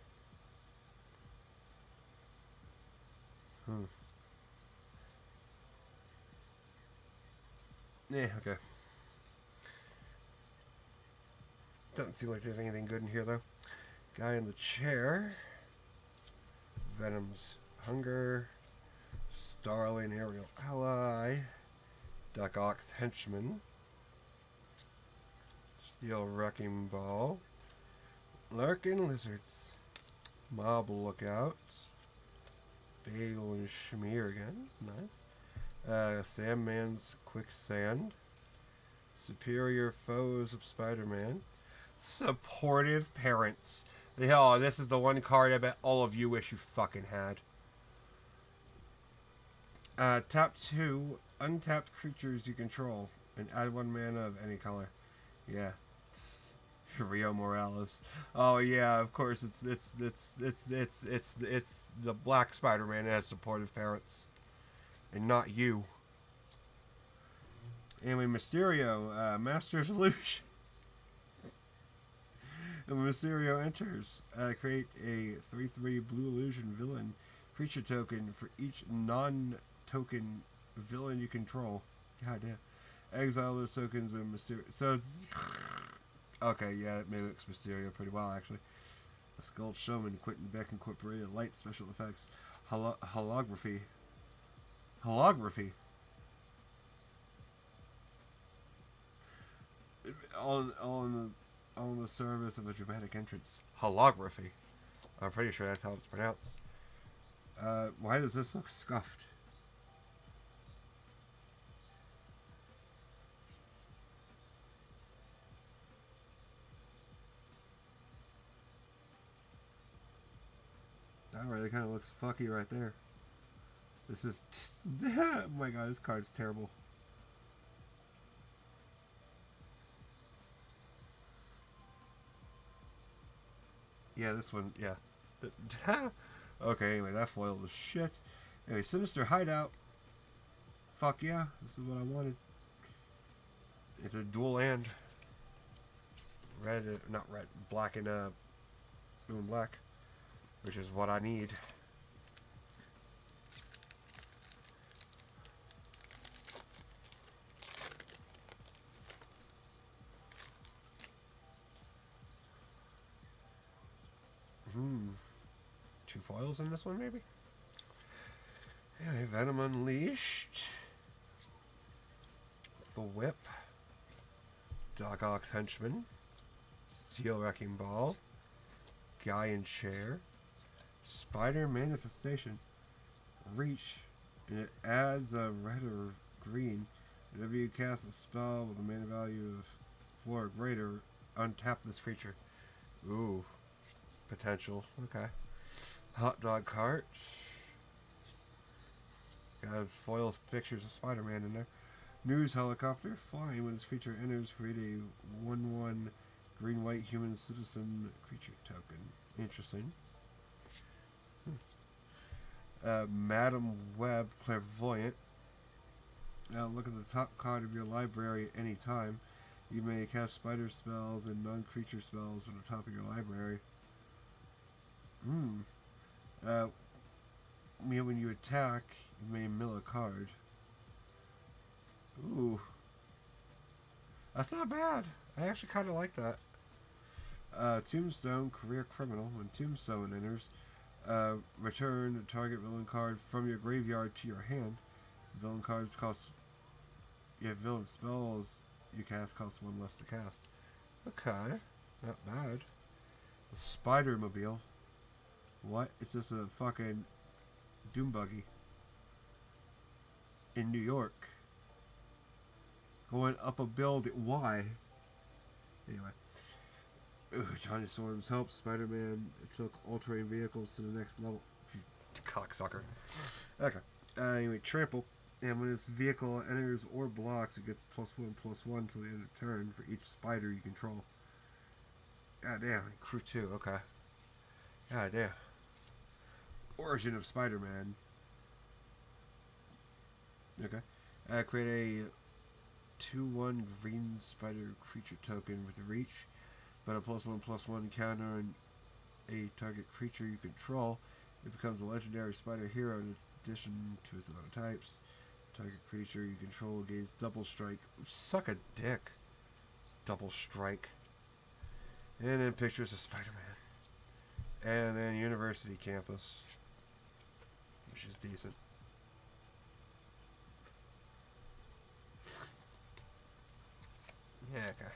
Yeah, okay. Doesn't seem like there's anything good in here, though. Guy in the chair. Venom's Hunger. Starling Aerial Ally. Duck Ox Henchman. Steel Wrecking Ball. Lurking Lizards. Mob Lookout. Bagel and Schmear again. Nice. Sandman's Quicksand. Superior Foes of Spider-Man. Supportive Parents. Oh, this is the one card I bet all of you wish you fucking had. Tap 2 untapped creatures you control and add 1 mana of any color. Yeah. Rio Morales. Oh yeah, of course it's the Black Spider-Man that has supportive parents. And not you. Anyway, Mysterio, Master of Illusion. When Mysterio enters, create a 3/3 blue illusion villain creature token for each non-token villain you control. God damn. Exile those tokens when Mysterio. So it's. Okay, yeah, it mimics Mysterio pretty well, actually. A Skulled Showman, Quentin Beck incorporated light special effects. Holography. Holography. On the service of a dramatic entrance. Holography. I'm pretty sure that's how it's pronounced. Why does this look scuffed? That really kind of looks fucky right there. This is... oh my god, this card's terrible. Yeah, this one, yeah. Okay, anyway, that foil was shit. Anyway, Sinister Hideout. Fuck yeah, this is what I wanted. It's a dual land. Red, not red, black and blue and black. Which is what I need. Two foils in this one, maybe? Anyway, Venom Unleashed. The Whip. Doc Ock's Henchman. Steel Wrecking Ball. Guy in Chair. Spider Manifestation. Reach. And it adds a red or green. Whenever you cast a spell with a mana value of 4 or greater, untap this creature. Ooh. Potential. Okay. Hot Dog Cart. Got foil pictures of Spider-Man in there. News Helicopter. Flying when this creature enters, create a 1/1 green-white human citizen creature token. Interesting. Madam Web Clairvoyant. Now look at the top card of your library at any time. You may cast spider spells and non-creature spells from the top of your library. When you attack, you may mill a card. Ooh. That's not bad. I actually kind of like that. Tombstone, Career Criminal. When Tombstone enters, return a target villain card from your graveyard to your hand. Villain cards cost... Yeah, villain spells you cast cost 1 less to cast. Okay. Not bad. The Spider-Mobile. What? It's just a fucking Doom Buggy. In New York. Going up a building. Why? Anyway. Johnny Storm's help Spider-Man took all-terrain vehicles to the next level. Cocksucker. Okay. Anyway, trample. And when this vehicle enters or blocks, it gets +1/+1 till the end of turn for each spider you control. God damn. Crew 2. Okay. God damn. Origin of Spider-Man. Okay. Create a 2/1 green spider creature token with reach, but a +1/+1 counter on a target creature you control. It becomes a legendary spider hero in addition to its other types. Target creature you control gains double strike. Suck a dick. Double strike. And then pictures of Spider-Man. And then University Campus, which is decent. Yeah, okay.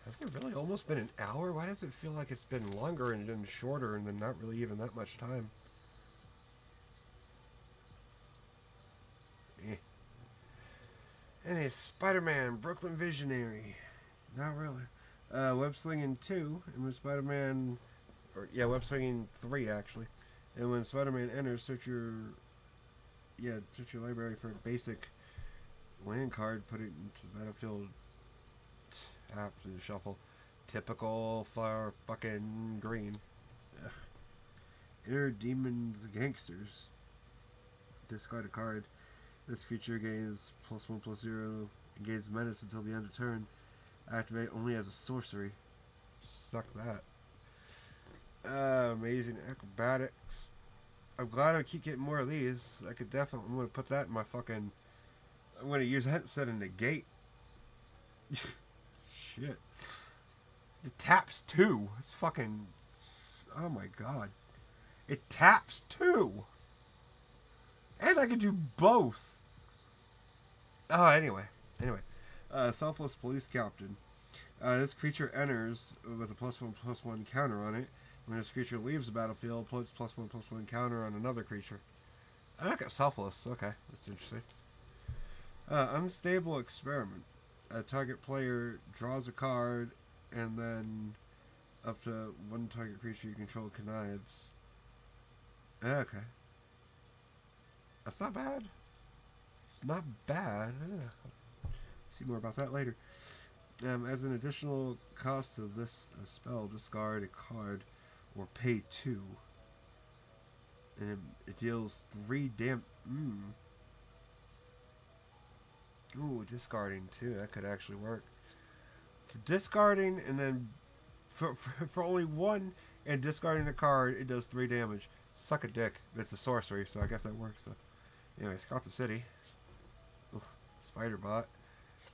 Has it really almost been an hour? Why does it feel like it's been longer and then shorter and then not really even that much time? And it's Spider-Man, Brooklyn Visionary. Not really. Web Slinging 2, and when Spider-Man... Web Slinging 3, actually. And when Spider-Man enters, search your library for a basic land card, put it into the battlefield, tap to the shuffle. Typical for fucking green. Ugh. Inner Demons Gangsters. Discard a card. This feature gains +1/+0, gains menace until the end of turn. Activate only as a sorcery. Suck that. Amazing Acrobatics. I'm glad I keep getting more of these. I'm gonna put that in my fucking... I'm gonna use that instead of negate. Shit. It taps 2. It's fucking... Oh my god. It taps 2! And I can do both! Oh, anyway. Selfless police captain. This creature enters with a +1/+1 counter on it. When this creature leaves the battlefield, puts +1/+1 counter on another creature. Okay, selfless. Okay, that's interesting. Unstable experiment. A target player draws a card, and then up to one target creature you control connives. Okay. That's not bad. It's not bad. See more about that later. As an additional cost of this spell, discard a card or pay 2. And it deals 3 Ooh, discarding too. That could actually work. For discarding and then for only 1 and discarding a card, it does 3 damage. Suck a dick. It's a sorcery, so I guess that works. So. Anyway, Scout the City. Ooh, Spider Bot.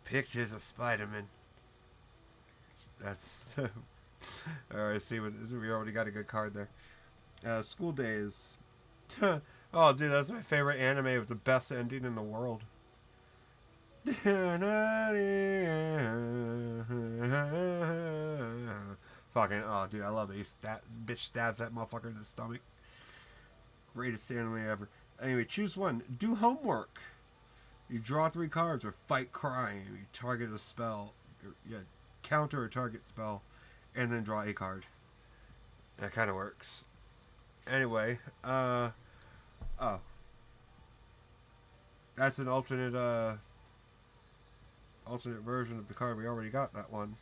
Pictures of Spider-Man. That's... Alright, see, we already got a good card there. School Days. Oh, dude, that's my favorite anime with the best ending in the world. Fucking, oh, dude, I love it. That bitch stabs that motherfucker in the stomach. Greatest anime ever. Anyway, choose one. Do homework. You draw 3 cards or fight crime. You target a spell. Counter a target spell. And then draw a card. That kind of works. Anyway, oh. That's an alternate version of the card we already got that one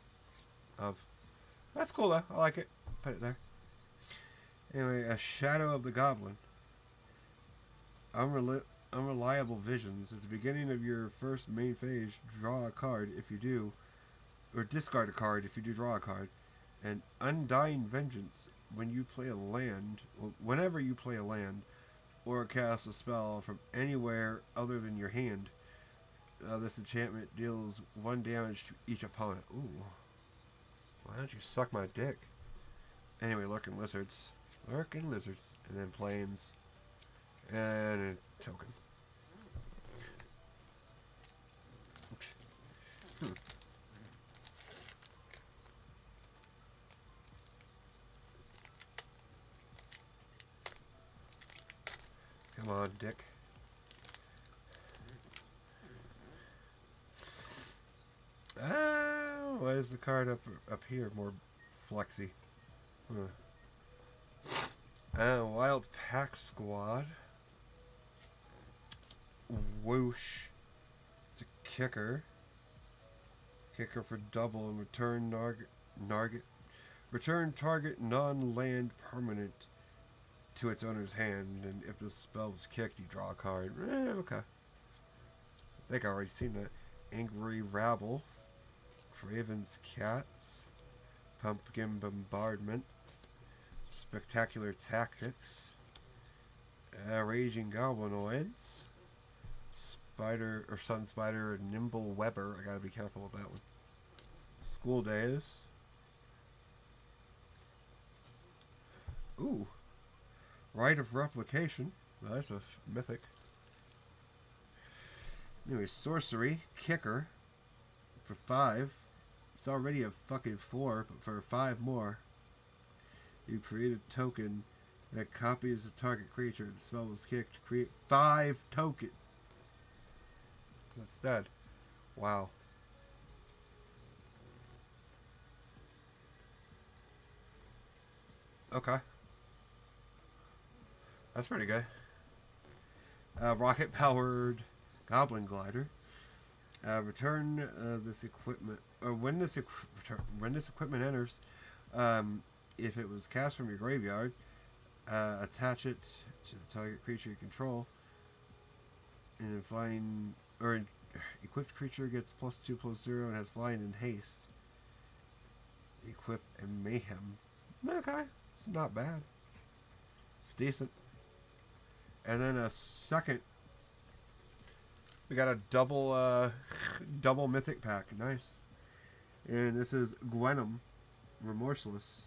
of. That's cool though. I like it. Put it there. Anyway, a Shadow of the Goblin. Unreliable visions. At the beginning of your first main phase, draw a card if you do, or discard a card if you do draw a card. And Undying Vengeance. When you play a land, whenever you play a land, or cast a spell from anywhere other than your hand, this enchantment deals 1 damage to each opponent. Ooh. Why don't you suck my dick? Anyway, Lurking Lizards. Lurking Lizards. And then Plains. And a token. Come on, dick. Why is the card up here more flexy? Wild Pack Squad. Whoosh. It's a kicker. Kicker for double and return target non-land permanent to its owner's hand, and if the spell was kicked, you draw a card. Okay. I think I already seen that. Angry Rabble. Craven's Cats. Pumpkin Bombardment. Spectacular Tactics. Raging Goblinoids. Sun Spider, Nimble Webber. I gotta be careful with that one. School Days. Ooh. Rite of Replication. Well, that's a mythic. Anyway, Sorcery. Kicker. For 5. It's already a fucking 4, but for 5 more. You create a token that copies the target creature. The spell was kicked to create 5 tokens instead. Wow. Okay. That's pretty good. Rocket-powered Goblin Glider. Return this equipment, or when this equipment enters, if it was cast from your graveyard, attach it to the target creature you control. And flying, or equipped creature gets +2/+0 and has flying and haste. Equip and mayhem. Okay, it's not bad. It's decent. And then a second. We got a double mythic pack. Nice. And this is Gwenum. Remorseless.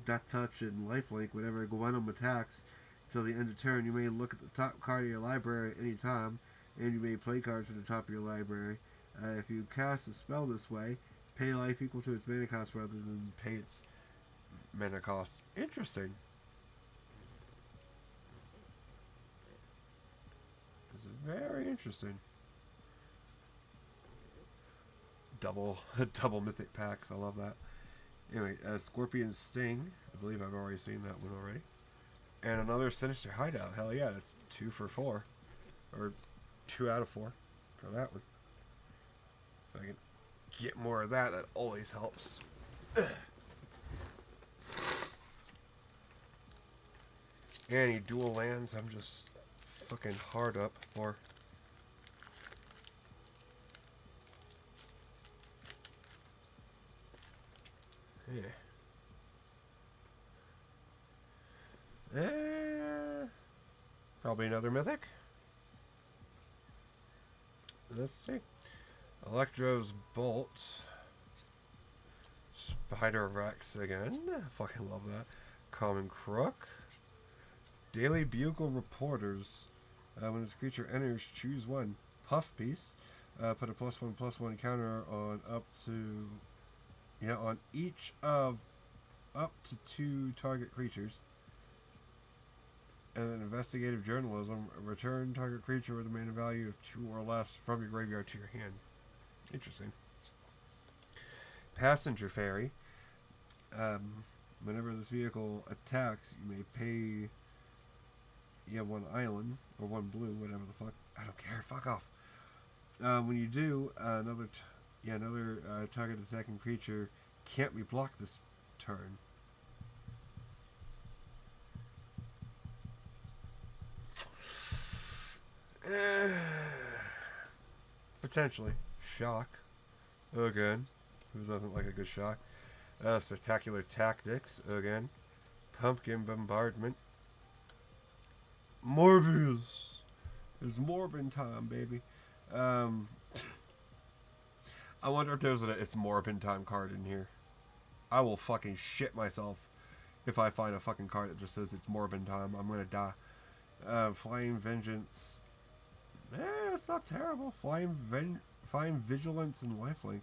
Death Touch and Lifelink whenever Gwenum attacks. Until the end of turn, you may look at the top card of your library at any time, and you may play cards from the top of your library. If you cast a spell this way, pay life equal to its mana cost rather than pay its mana cost. Interesting. This is very interesting. Double mythic packs. I love that. Anyway, Scorpion Sting. I believe I've already seen that one already. And another Sinister Hideout. Hell yeah, that's 2 for 4. Or 2 out of 4 for that one. If I can get more of that, that always helps. Any dual lands, I'm just fucking hard up for. Yeah. Probably another mythic. Let's see. Electro's Bolt. Spider Rex again. Fucking love that. Common Crook. Daily Bugle Reporters. When this creature enters, choose one. Puff Piece. Put a +1/+1 counter on up to... Yeah, on each of up to 2 target creatures. And then Investigative Journalism. Return target creature with a mana value of 2 or less from your graveyard to your hand. Interesting. Passenger Ferry. Whenever this vehicle attacks, you may pay... You have 1 island, or 1 blue, whatever the fuck. I don't care. Fuck off. When you do, another target attacking creature can't be blocked this turn. Potentially. Shock. Again. Who doesn't like a good shock? Spectacular Tactics. Again. Pumpkin Bombardment. Morbius. It's Morbin time, baby. I wonder if there's It's Morbin time card in here. I will fucking shit myself if I find a fucking card that just says it's Morbin time. I'm gonna die. Flying Vengeance. It's not terrible. Flying Vigilance and Lifelink.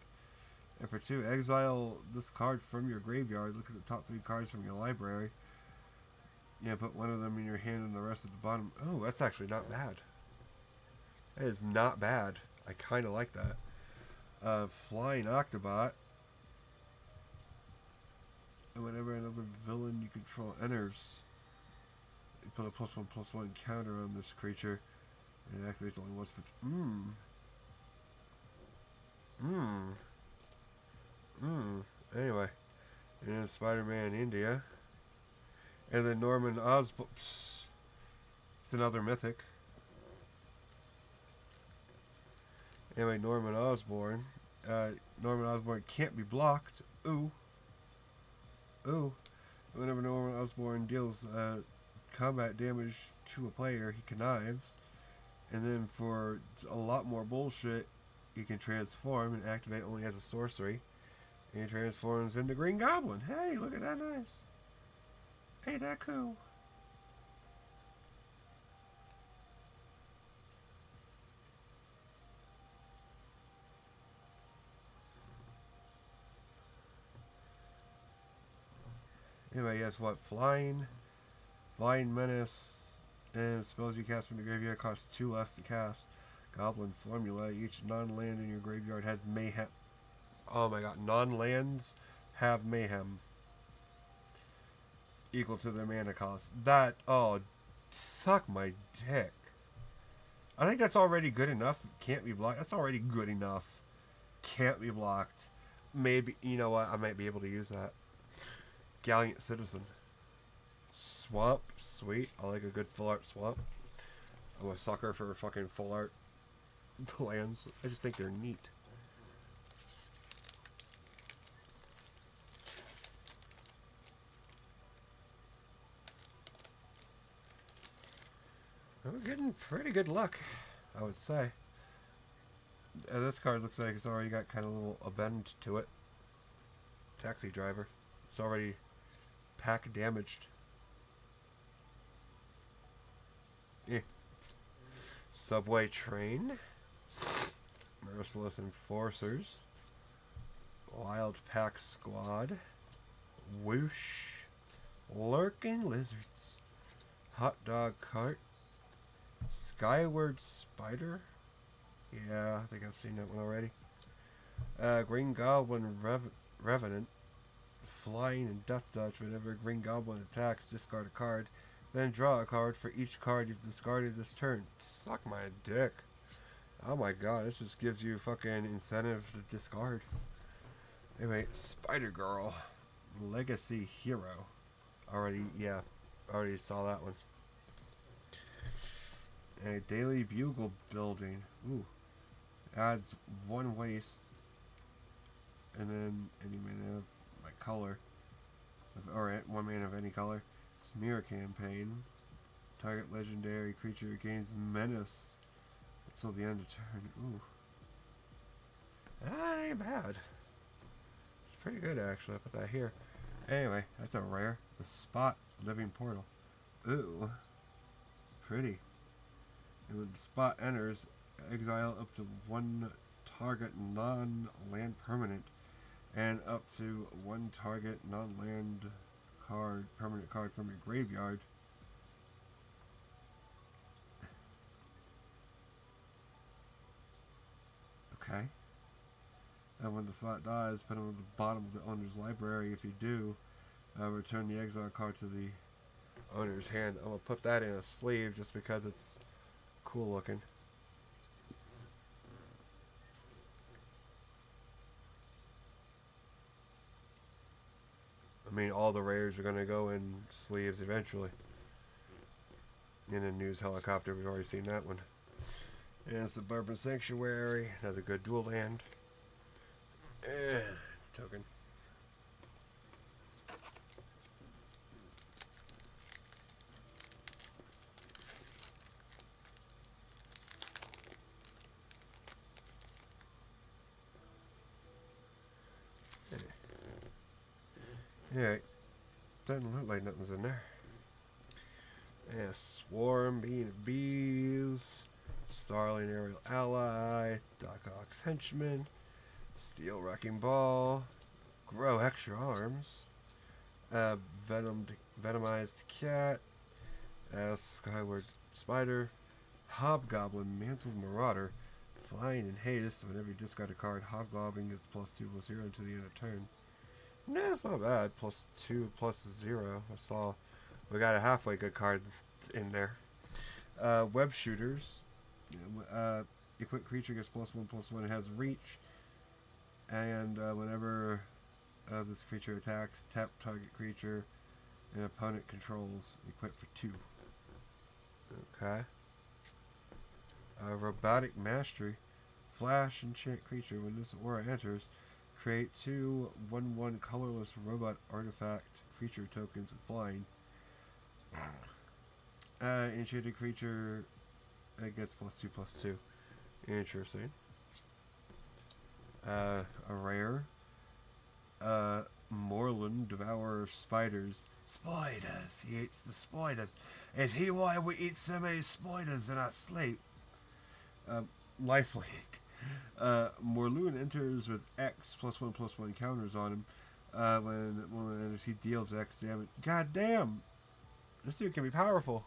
And for 2, exile this card from your graveyard. Look at the top 3 cards from your library. Yeah, put 1 of them in your hand and the rest at the bottom. Oh, that's actually not bad. That is not bad. I kind of like that. Flying Octobot. And whenever another villain you control enters, you put a +1/+1 counter on this creature. And it activates only once per... Anyway. And then Spider-Man India. And then Norman Osborn. It's another mythic. Anyway, Norman Osborn. Norman Osborn can't be blocked. Ooh. Whenever Norman Osborn deals combat damage to a player, he connives. And then for a lot more bullshit, he can transform and activate only as a sorcery. And he transforms into Green Goblin. Hey, look at that, nice. Ain't that cool? Anyway, guess what? Flying Menace, and spells you cast from the graveyard cost 2 less to cast. Goblin Formula. Each non-land in your graveyard has Mayhem. Oh my god, non-lands have Mayhem. Equal to their mana cost. That, oh, suck my dick. I think that's already good enough. Can't be blocked. That's already good enough. Can't be blocked. Maybe, you know what? I might be able to use that. Gallant Citizen. Swamp. Sweet. I like a good full art swamp. I'm a sucker for fucking full art lands. I just think they're neat. We're getting pretty good luck, I would say. This card looks like it's already got kind of a little a bend to it. taxi driver. It's already pack damaged. Eh. Subway train. Merciless enforcers. Wild pack squad. Whoosh. Lurking lizards. Hot dog cart. Skyward spider. Yeah, I think I've seen that one already. Green Goblin Revenant. Flying and death dodge. Whenever Green Goblin attacks, discard a card. Then draw a card for each card you've discarded this turn. Suck my dick. Oh my god, this just gives you fucking incentive to discard. Anyway, Spider Girl. Legacy Hero. Already saw that one. A Daily Bugle building. Ooh. Adds 1 waste. And then any mana of my color. Or 1 mana of any color. Smear campaign. Target legendary creature gains menace until the end of turn. Ooh. That ain't bad. It's pretty good actually. I'll put that here. Anyway, that's a rare. The Spot Living Portal. Ooh. Pretty. And when the spot enters, exile up to 1 target non-land permanent and up to 1 target non-land permanent card from your graveyard. Okay. And when the spot dies, put it on the bottom of the owner's library. If you do, return the exile card to the owner's hand. I'm going to put that in a sleeve just because it's cool looking. I mean, all the rares are going to go in sleeves eventually. In a news helicopter, we've already seen that one. And Suburban Sanctuary, another good dual land. Token. Yeah, doesn't look like nothing's in there. Yeah, Swarm, Bees, Starling Aerial Ally, Doc Ock's Henchman, Steel Wrecking Ball, Grow Extra Arms, Venomized Cat, Skyward Spider, Hobgoblin Mantled Marauder, Flying in haste. Whenever you discard a card, Hobgoblin gets +2/+0 until the end of turn. Nah, it's not bad. +2/+0. I saw we got a halfway good card in there. Web Shooters. Equipped creature gets +1/+1. It has reach. And whenever this creature attacks, tap target creature an opponent controls. Equipped for 2. Okay. Robotic Mastery. Flash enchant creature. When this aura enters, create 2 1/1 colorless robot artifact creature tokens with flying. Enchanted creature gets +2/+2. Interesting. A rare. Morlun, Devourer of Spiders. Spiders! He eats the spiders. Is he why we eat so many spiders in our sleep? Lifelink. Morlun enters with X +1/+1 counters on him. When enters, he deals X damage. God damn! This dude can be powerful.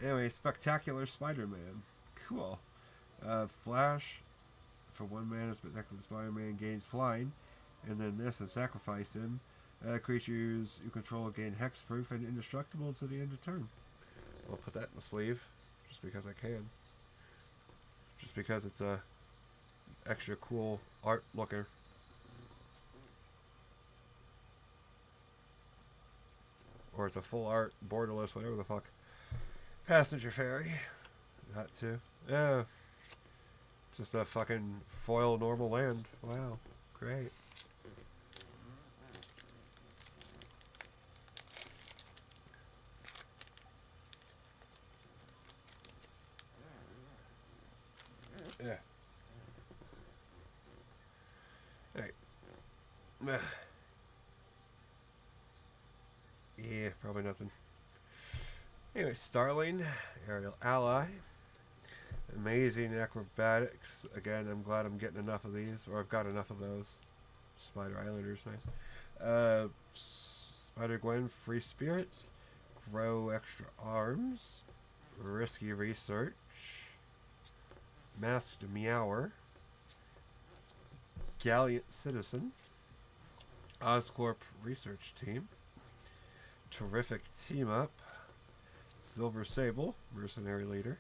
Anyway, Spectacular Spider-Man. Cool. Flash for 1 mana. Spectacular Spider-Man gains flying. And then this, and sacrifice him. Creatures you control gain hexproof and indestructible to the end of turn. I'll put that in the sleeve. Just because I can. Just because it's a extra cool art looker. Or it's a full art, borderless, whatever the fuck. Passenger Ferry. That too. Yeah. Just a fucking foil normal land. Wow. Great. Yeah. Alright. Yeah, probably nothing. Anyway, Starling, aerial ally. Amazing acrobatics. Again, I'm glad I'm getting enough of these, or I've got enough of those. Spider Islanders, nice. Spider Gwen, free spirits. Grow extra arms. Risky research. Masked Meower. Gallant Citizen. Oscorp research team. Terrific team up. Silver Sable, mercenary leader.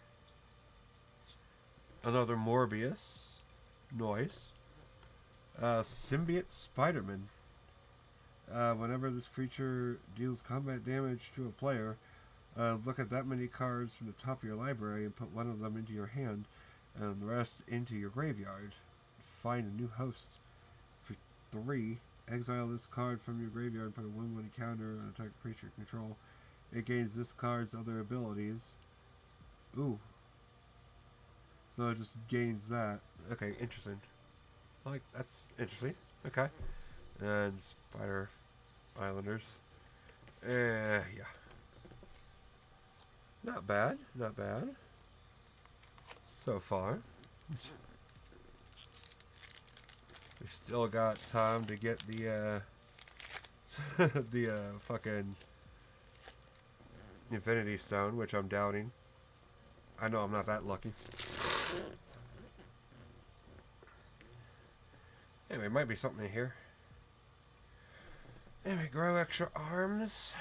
Another Morbius. Noise. Symbiote Spider-Man. Whenever this creature deals combat damage to a player, look at that many cards from the top of your library and put one of them into your hand and the rest into your graveyard. Find a new host. For 3, exile this card from your graveyard and put a 1/1 counter on a target creature you control. It gains this card's other abilities. Ooh. So it just gains that. Okay, interesting. Like, that's interesting. Okay. And Spider Islanders. Yeah. Not bad. Not bad. So far. We still got time to get the, the, fucking Infinity Stone, which I'm doubting. I know I'm not that lucky. Anyway, might be something in here. Anyway, grow extra arms.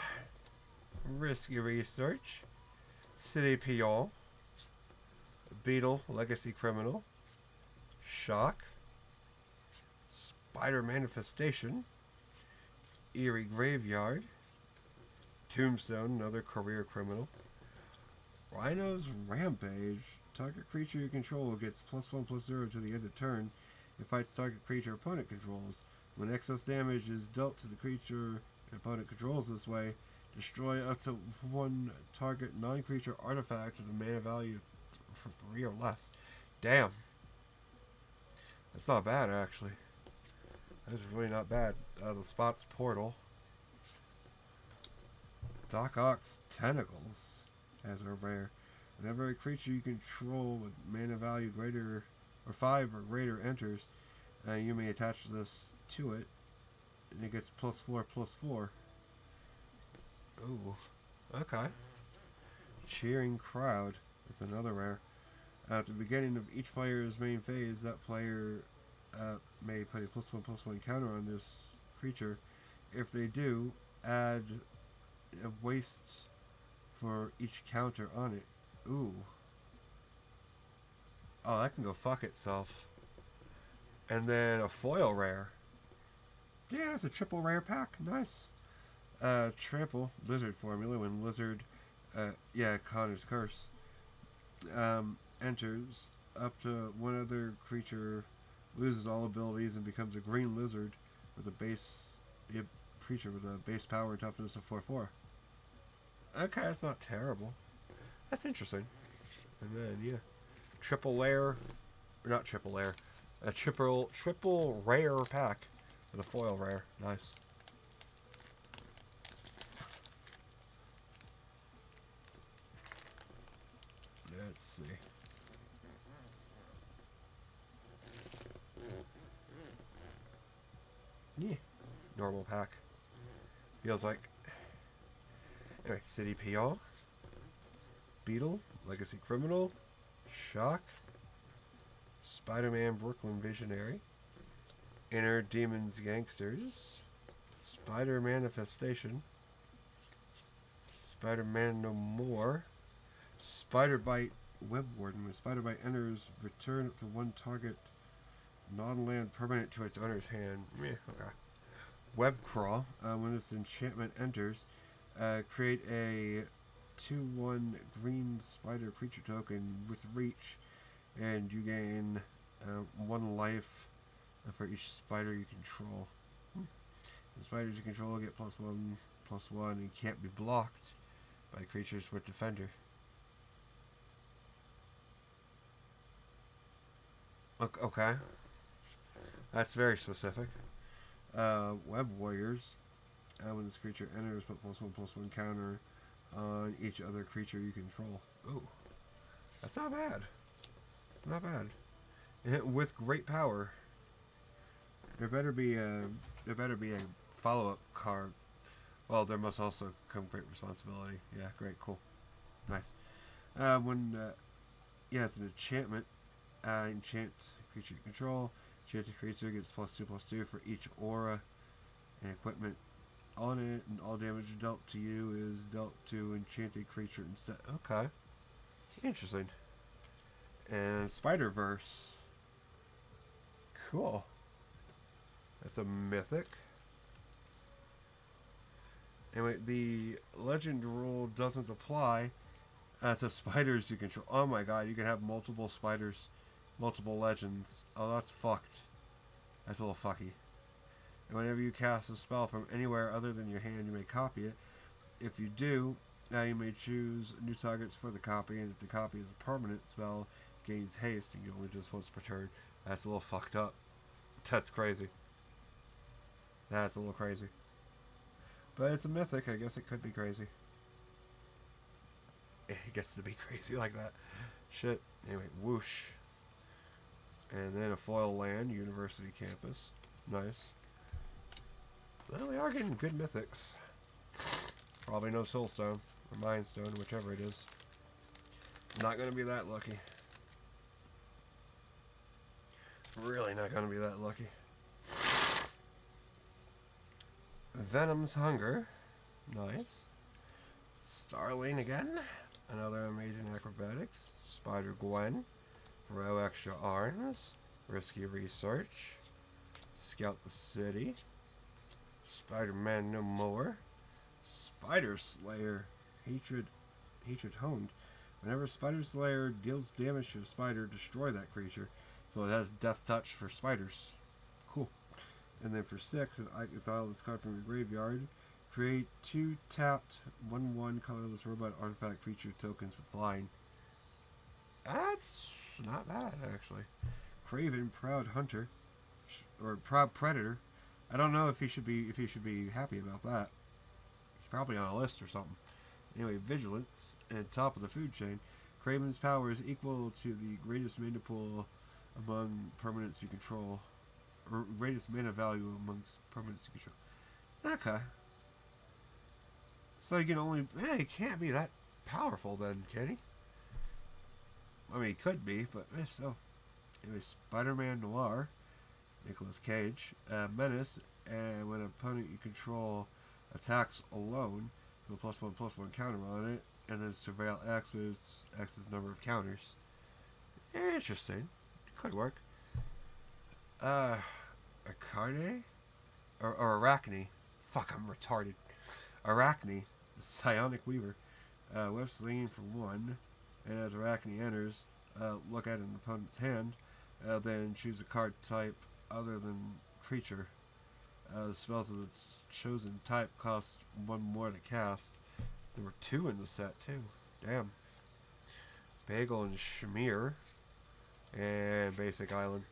Risky research. City Piol. Beetle, legacy criminal. Shock. Spider manifestation. Eerie graveyard. Tombstone, another career criminal. Rhino's rampage. Target creature you control gets +1/+0 to the end of turn. It fights target creature opponent controls. When excess damage is dealt to the creature an opponent controls this way, destroy up to 1 target non-creature artifact with a mana value for 3 or less. Damn. That's not bad, actually. That's really not bad. The spot's portal. Doc Ock's Tentacles as a rare. Whenever a creature you control with mana value greater or 5 or greater enters, you may attach this to it, and it gets +4/+4. Ooh, okay. Cheering Crowd is another rare. At the beginning of each player's main phase, that player may put a +1/+1 counter on this creature. If they do, add a waste for each counter on it. Ooh. Oh, that can go fuck itself. And then a foil rare. Yeah, it's a triple rare pack. Nice. Trample Lizard formula. When Lizard, Connor's Curse, enters, up to one other creature loses all abilities and becomes a green lizard with a base creature with a base power and toughness of 4/4. Okay, that's not terrible. That's interesting. And then triple layer, or not triple layer, a triple rare pack with a foil rare. Nice. Let's see. Yeah, normal pack. Feels like. Anyway, City PR. Beetle, Legacy Criminal. Shock. Spider-Man Brooklyn Visionary. Inner Demons Gangsters. Spider Manifestation. Spider-Man No More. Spider Bite Web Warden. When Spider Bite enters, return up to 1 target non-land permanent to its owner's hand. Okay. Web Crawl. When its enchantment enters, create a 2/1 green spider creature token with reach, and you gain 1 life for each spider you control. The spiders you control get +1/+1 and can't be blocked by creatures with defender. Okay. That's very specific. Web Warriors. When this creature enters, put +1/+1 counter on each other creature you control. Ooh. That's not bad. It's not bad. With great power. There better be a follow-up card. Well, there must also come great responsibility. Yeah, great, cool. Nice. Yeah, it's an enchantment. Enchant creature you control. Enchanted creature gets +2/+2 for each aura and equipment on it, and all damage dealt to you is dealt to enchanted creature instead. Okay. Interesting. And Spider-Verse. Cool. That's a mythic. Anyway, the legend rule doesn't apply to spiders you control. Oh my god, you can have multiple spiders, multiple legends. Oh, that's fucked. That's a little fucky. And whenever you cast a spell from anywhere other than your hand, you may copy it. If you do, now you may choose new targets for the copy, and if the copy is a permanent spell, gains haste, and you only just once per turn. That's a little fucked up. That's crazy. That's a little crazy. But it's a mythic, I guess it could be crazy. It gets to be crazy like that. Shit. Anyway, whoosh. And then a foil land, University Campus. Nice. Well, we are getting good mythics. Probably no Soulstone, or Mind Stone, whichever it is. Not gonna be that lucky. Really not gonna be that lucky. Venom's Hunger. Nice. Starling again. Another amazing acrobatics. Spider Gwen. Row extra arms. Risky research. Scout the city. Spider-Man no more. Spider Slayer. Hatred honed. Whenever Spider Slayer deals damage to a spider, destroy that creature. So it has Death Touch for spiders. Cool. And then for 6, exile this card from your graveyard. Create 2 tapped 1/1 colorless robot artifact creature tokens with flying. That's not bad, actually. Craven Proud Hunter, or Proud Predator. I don't know if he should be happy about that. He's probably on a list or something. Anyway, Vigilance and top of the food chain. Craven's power is equal to the greatest mana pool among permanents you control, or greatest mana value amongst permanents you control. Okay. So he can only... he can't be that powerful then, can he? I mean, he could be, but still. Anyway, Spider-Man Noir, Nicolas Cage, Menace, and when an opponent you control attacks alone, put +1/+1 counter on it, and then surveil X with X's number of counters. Interesting. Could work. Arcane? Or Arachne. Fuck, I'm retarded. Arachne, the Psionic Weaver. Web slinging for 1, and as Arachne enters, look at an opponent's hand, then choose a card type other than creature. The spells of the chosen type cost 1 more to cast. There were 2 in the set, too. Damn. Bagel and Shamir. And Basic Island.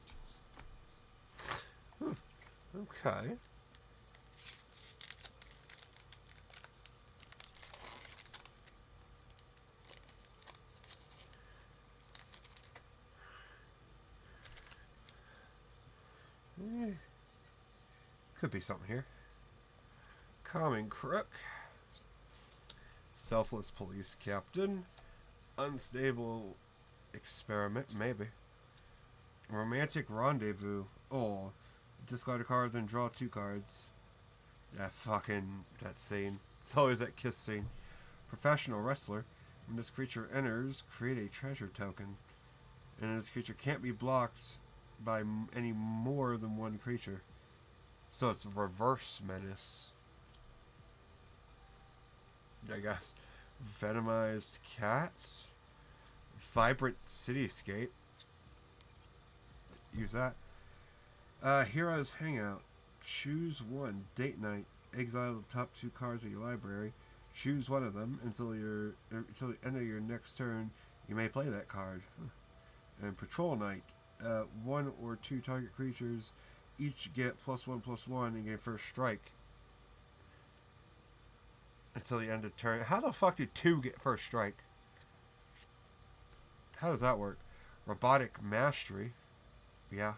Okay. Could be something here. Common Crook. Selfless Police Captain. Unstable Experiment, maybe. Romantic Rendezvous. Oh, discard a card, then draw 2 cards. That scene. It's always that kiss scene. Professional Wrestler. When this creature enters, create a treasure token. And this creature can't be blocked by any more than 1 creature. So it's reverse Menace, I guess. Venomized Cats. Vibrant Cityscape. Use that. Heroes Hangout. Choose 1. Date night. Exile the top 2 cards of your library. Choose one of them until the end of your next turn. You may play that card. And Patrol Night. 1 or 2 target creatures, each get +1/+1 and gain first strike until the end of turn. How the fuck do 2 get first strike? How does that work? Robotic Mastery. Yeah.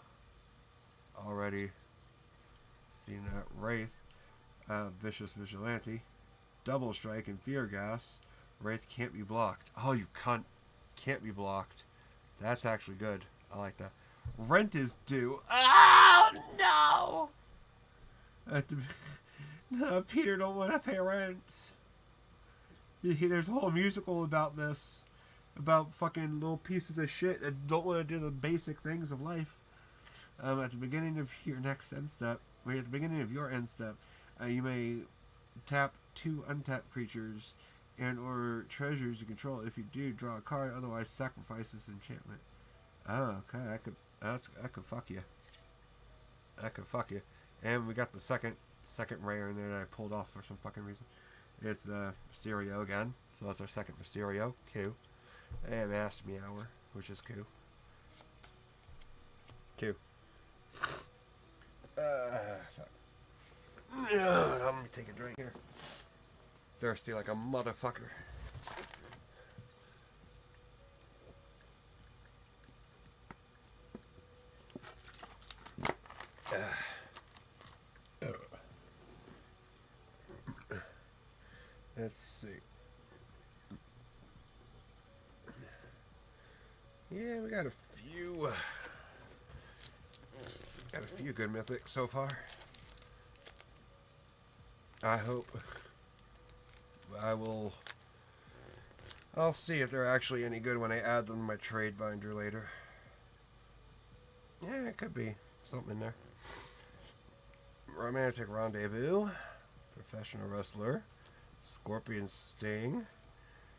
Already seen that. Wraith. Vicious Vigilante. Double Strike and Fear Gas. Wraith can't be blocked. Oh, you cunt. Can't be blocked. That's actually good. I like that. Rent is due. Oh, no! No, Peter don't want to pay rent. There's a whole musical about this. About fucking little pieces of shit that don't want to do the basic things of life. At the beginning of your next end step, at the beginning of your end step, you may tap 2 untapped creatures and or treasures you control. If you do, draw a card. Otherwise, sacrifice this enchantment. Oh, okay. That could fuck you. That could fuck you. And we got the second rare in there that I pulled off for some fucking reason. It's Mysterio again. So that's our second Mysterio. Q. And Master Meower, which is Q. Q. Let me take a drink here. Thirsty like a motherfucker. Let's see. Yeah, we got a few good mythics so far. I hope. I'll see if they're actually any good when I add them to my trade binder later. Yeah, it could be something in there. Romantic Rendezvous, Professional Wrestler, Scorpion Sting,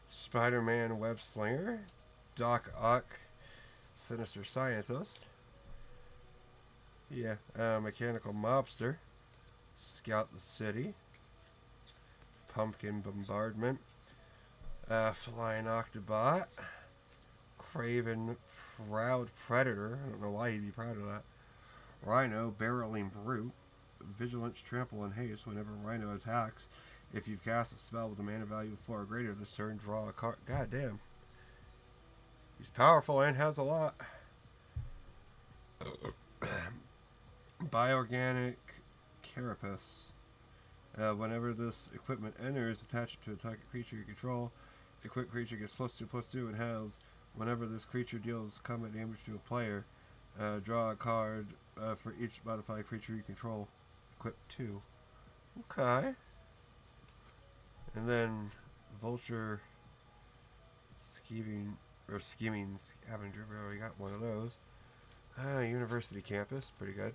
Spider-Man Web Slinger, Doc Ock, Sinister Scientist, Mechanical Mobster, Scout the City, Pumpkin Bombardment, Flying Octobot, Craven Proud Predator, I don't know why he'd be proud of that, Rhino Barreling Brute, Vigilance Trample and Haste. Whenever Rhino attacks, if you've cast a spell with a mana value of 4 or greater this turn, draw a card. God damn. He's powerful and has a lot. Bioorganic Carapace. Whenever this equipment enters, attach it to a target creature you control. Equipped creature gets +2/+2 and has. Whenever this creature deals combat damage to a player, draw a card for each modified creature you control. Equip 2. Okay. And then Vulture Scheming Scavenger. We already got one of those. University Campus. Pretty good.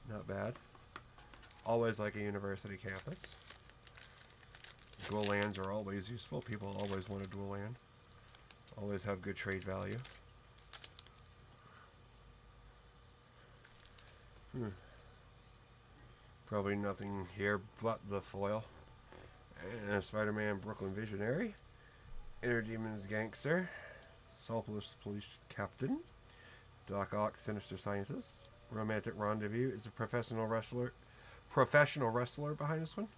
Not bad. Always like a university campus. Dual lands are always useful. People always want a dual land. Always have good trade value. Probably nothing here but the foil. And Spider-Man Brooklyn Visionary. Inner Demons Gangster. Selfless Police Captain. Doc Ock Sinister Scientist. Romantic Rendezvous. Is a professional wrestler behind this one?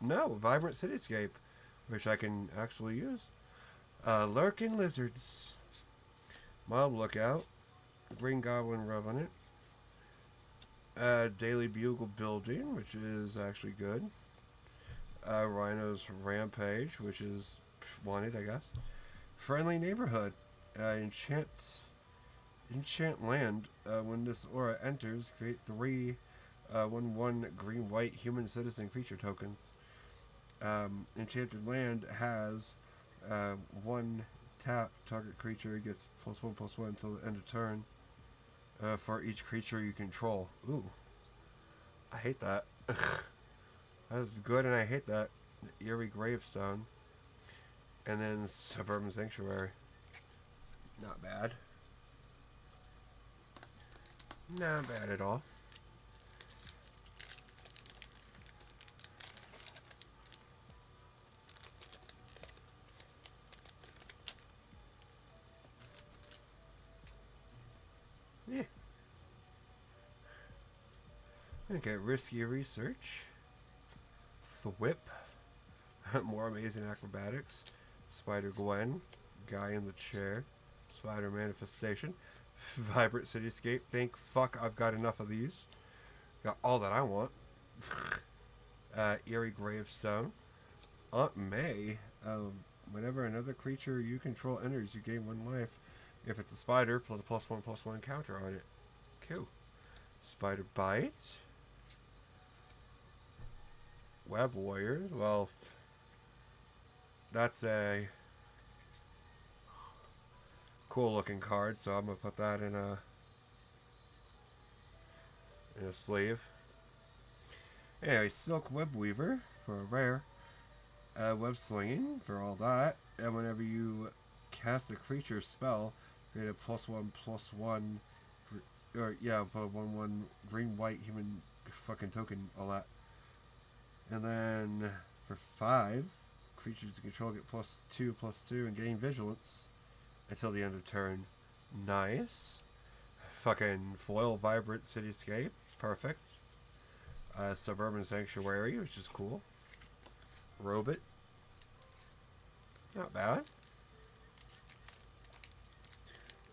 No, Vibrant Cityscape, which I can actually use. Lurking Lizards. Mob Lookout. Green Goblin Revenant. Daily Bugle Building, which is actually good. Rhino's Rampage, which is wanted, I guess. Friendly Neighborhood. Enchant Land. When this aura enters, create 3 1/1 green-white human citizen creature tokens. Enchanted Land has 1 tap, target creature gets +1/+1 until the end of turn for each creature you control. Ooh. I hate that. That's good and I hate that. Eerie Gravestone. And then Suburban Sanctuary. Not bad. Not bad at all. Yeah. Okay, risky research. Thwip. More amazing acrobatics. Spider Gwen. Guy in the chair. Spider manifestation. Vibrant cityscape. Thank fuck I've got enough of these. Got all that I want. Eerie gravestone. Aunt May. Whenever another creature you control enters, you gain 1 life. If it's a spider, put a +1/+1 counter on it. Cool. Spider bite. Web warriors. Well, that's a cool looking card, so I'm gonna put that in a sleeve. Anyway, silk web weaver for a rare. Web slinging for all that. And whenever you cast a creature spell, you get a +1/+1, or yeah, put a 1/1 green white human fucking token, all that. And then for 5, creatures you control get +2/+2 and gain vigilance until the end of turn. Nice. Fucking foil vibrant cityscape, perfect. Suburban sanctuary, which is cool. Robot, not bad.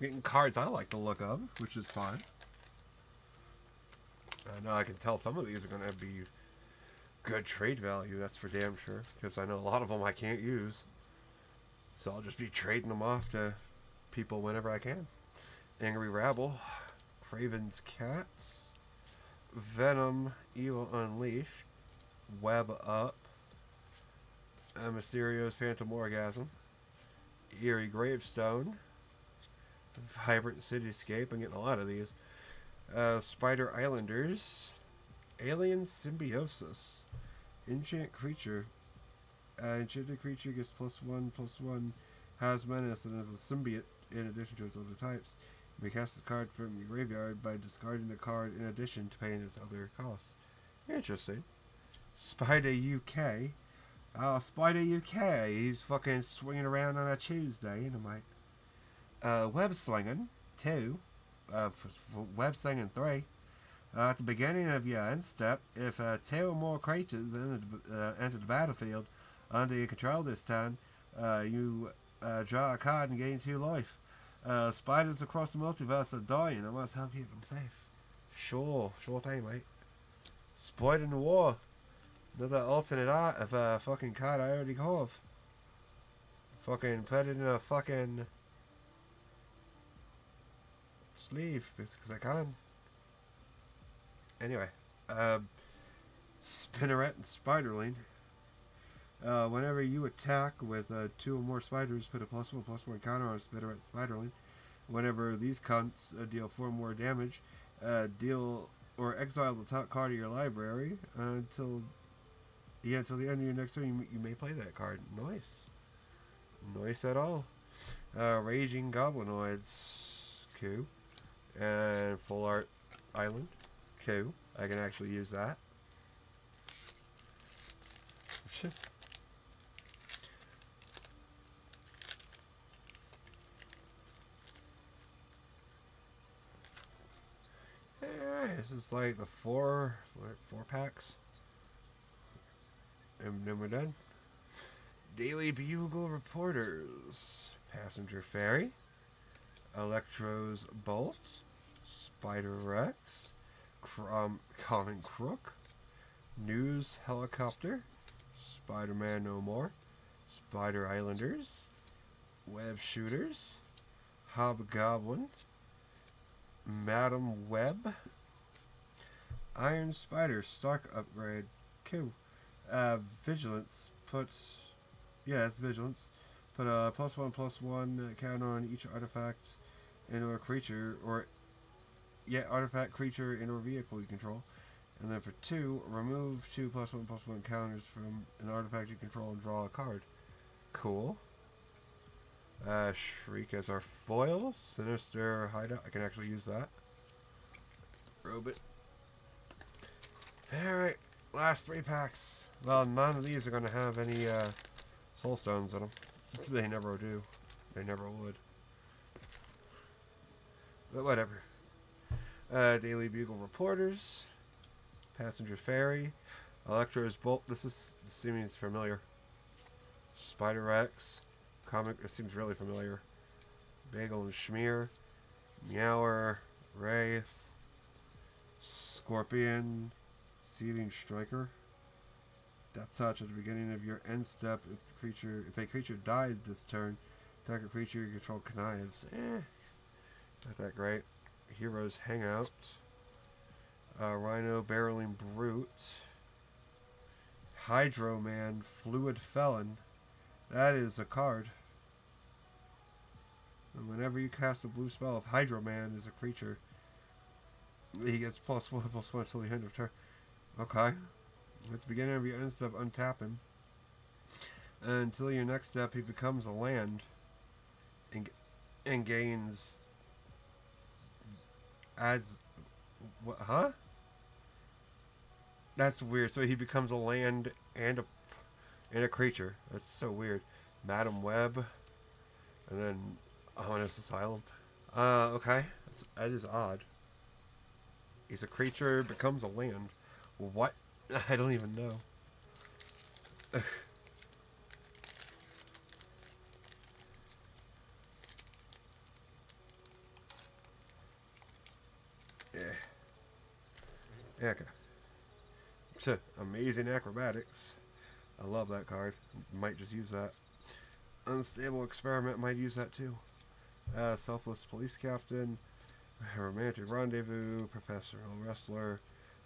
Getting cards I like the look of, which is fun. I know I can tell some of these are going to be good trade value, that's for damn sure. Because I know a lot of them I can't use. So I'll just be trading them off to people whenever I can. Angry Rabble. Craven's Cats. Venom Evil Unleashed. Web Up. Mysterio's Phantom Orgasm. Eerie Gravestone. Vibrant Cityscape. I'm getting a lot of these. Spider Islanders. Alien Symbiosis. Enchant Creature. Enchanted creature gets +1/+1. Has menace and is a symbiote in addition to its other types. You may cast a card from your graveyard by discarding the card in addition to paying its other costs. Interesting. Spider UK. Oh, Spider UK. He's fucking swinging around on a Tuesday. And I'm like, Web Slinging 2. Web Slinging 3. At the beginning of your end step, if 2 or more creatures enter the battlefield under your control this time, you draw a card and gain 2 life. Spiders across the multiverse are dying. I must help keep them safe. Sure thing, mate. Spider Noir. Another alternate art of a fucking card I already have. Fucking put it in a fucking sleeve because I can. Anyway, Spinneret and Spiderling. Whenever you attack with 2 or more spiders, put a +1/+1 counter on Spinneret and Spiderling. Whenever these cunts deal 4 or more damage, deal or exile the top card of your library until the end of your next turn. You may play that card. Nice at all. Raging Goblinoids. Cool. And Full Art Island. Cool. I can actually use that. Shit. Alright, this is like the 4 packs. And then we're done. Daily Bugle Reporters. Passenger Ferry. Electro's Bolt. Spider Rex. Common Crook. News Helicopter. Spider-Man No More. Spider Islanders. Web Shooters. Hobgoblin. Madam Web. Iron Spider Stock Upgrade. Cool. Vigilance. It's Vigilance. Put a +1/+1 counter on each artifact and or creature, artifact, creature, and or vehicle you control. And then for 2, remove 2 +1/+1 counters from an artifact you control and draw a card. Cool. Shriek as our foil. Sinister Hideout. I can actually use that. Robot. Alright. Last 3 packs. Well, none of these are going to have any soul stones in them. They never do. They never would. But whatever. Daily Bugle Reporters. Passenger Ferry, Electro's Bolt. This seems familiar. Spider Rex, comic. It seems really familiar. Bagel and Schmear, Meower, Wraith, Scorpion, Seething Striker. Death Touch at the beginning of your end step. If a creature died this turn, target creature you control connives. Not that great. Heroes Hangout. Rhino Barreling Brute. Hydro Man Fluid Felon. That is a card. And whenever you cast a blue spell, if Hydro Man is a creature, he gets +1/+1 until the end of turn. Okay. At the beginning of your end step, untap him. And until your next step, he becomes a land and gains. Adds. What? Huh? That's weird. So he becomes a land and a creature. That's so weird. Madam Web. And then Ominous Asylum. Okay. That is odd. He's a creature, becomes a land. What? I don't even know. Yeah. Okay. So, Amazing Acrobatics. I love that card. Might just use that. Unstable Experiment might use that too. Selfless Police Captain. Romantic Rendezvous. Professional Wrestler.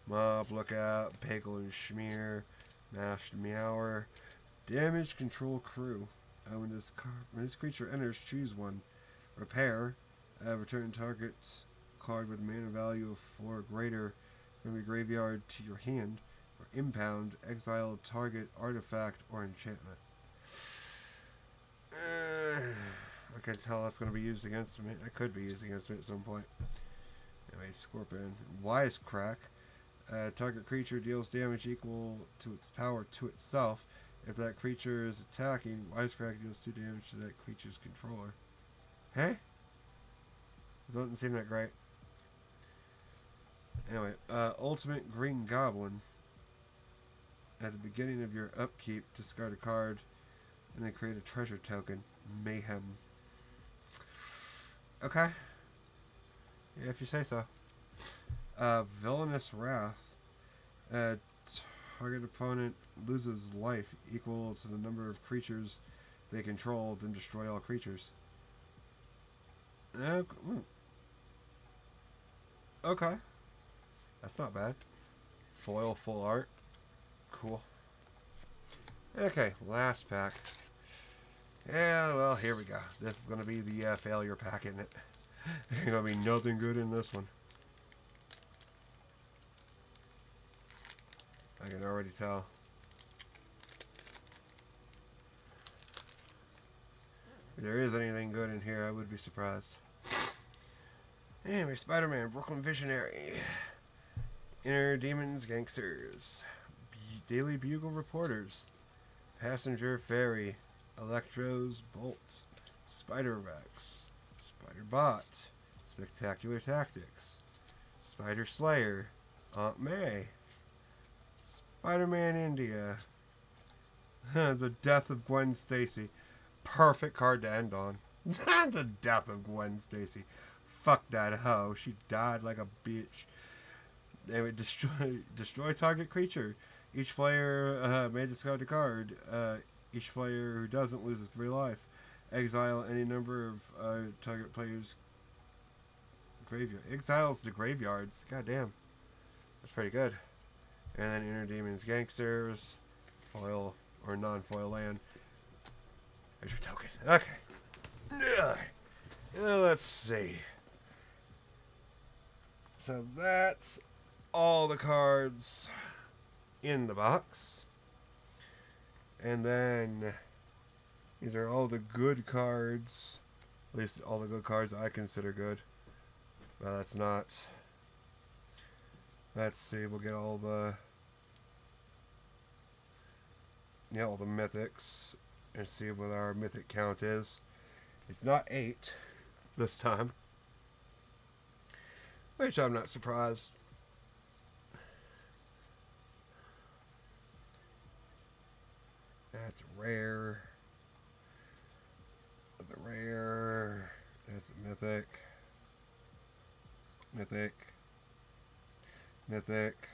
Mob Lookout. Bagel and Schmear. Mashed Meower. Damage Control Crew. When this creature enters, choose one. Repair. Return target card with mana value of 4 or greater from your graveyard to your hand. Or impound. Exile target artifact or enchantment. I can tell that's going to be used against me. It could be used against me at some point. Anyway, Scorpion. Wisecrack. Target creature deals damage equal to its power to itself. If that creature is attacking, Wisecrack deals 2 damage to that creature's controller. Hey? It doesn't seem that great. Anyway, Ultimate Green Goblin. At the beginning of your upkeep, discard a card and then create a treasure token. Mayhem. Okay. Yeah, if you say so. Villainous Wrath. Target opponent loses life equal to the number of creatures they control, then destroy all creatures. Okay. That's not bad. Foil full art. Cool. Okay, last pack. Yeah, well, here we go. This is going to be the failure pack, isn't it? There's going to be nothing good in this one. I can already tell. If there is anything good in here, I would be surprised. Anyway, Spider-Man, Brooklyn Visionary. Inner Demons, Gangsters. Daily Bugle Reporters. Passenger Ferry. Electro's Bolts. Spider Rex. Spider Bot. Spectacular Tactics. Spider Slayer. Aunt May. Spider-Man India. The Death of Gwen Stacy. Perfect card to end on. The Death of Gwen Stacy. Fuck that hoe. She died like a bitch. They would destroy target creature. Each player may discard a card. Each player who doesn't loses 3 life. Exile any number of target players' graveyard. Exiles the graveyards. God damn. That's pretty good. And then Inner Demons, Gangsters, foil or non-foil land. There's your token. Okay. Let's see. So that's all the cards in the box. And then these are all the good cards. At least all the good cards I consider good. But that's not. Let's see, we'll get all the mythics and see what our mythic count is. It's not 8 this time, which I'm not surprised. That's a rare. That's a rare. That's a mythic. Mythic. Mythic.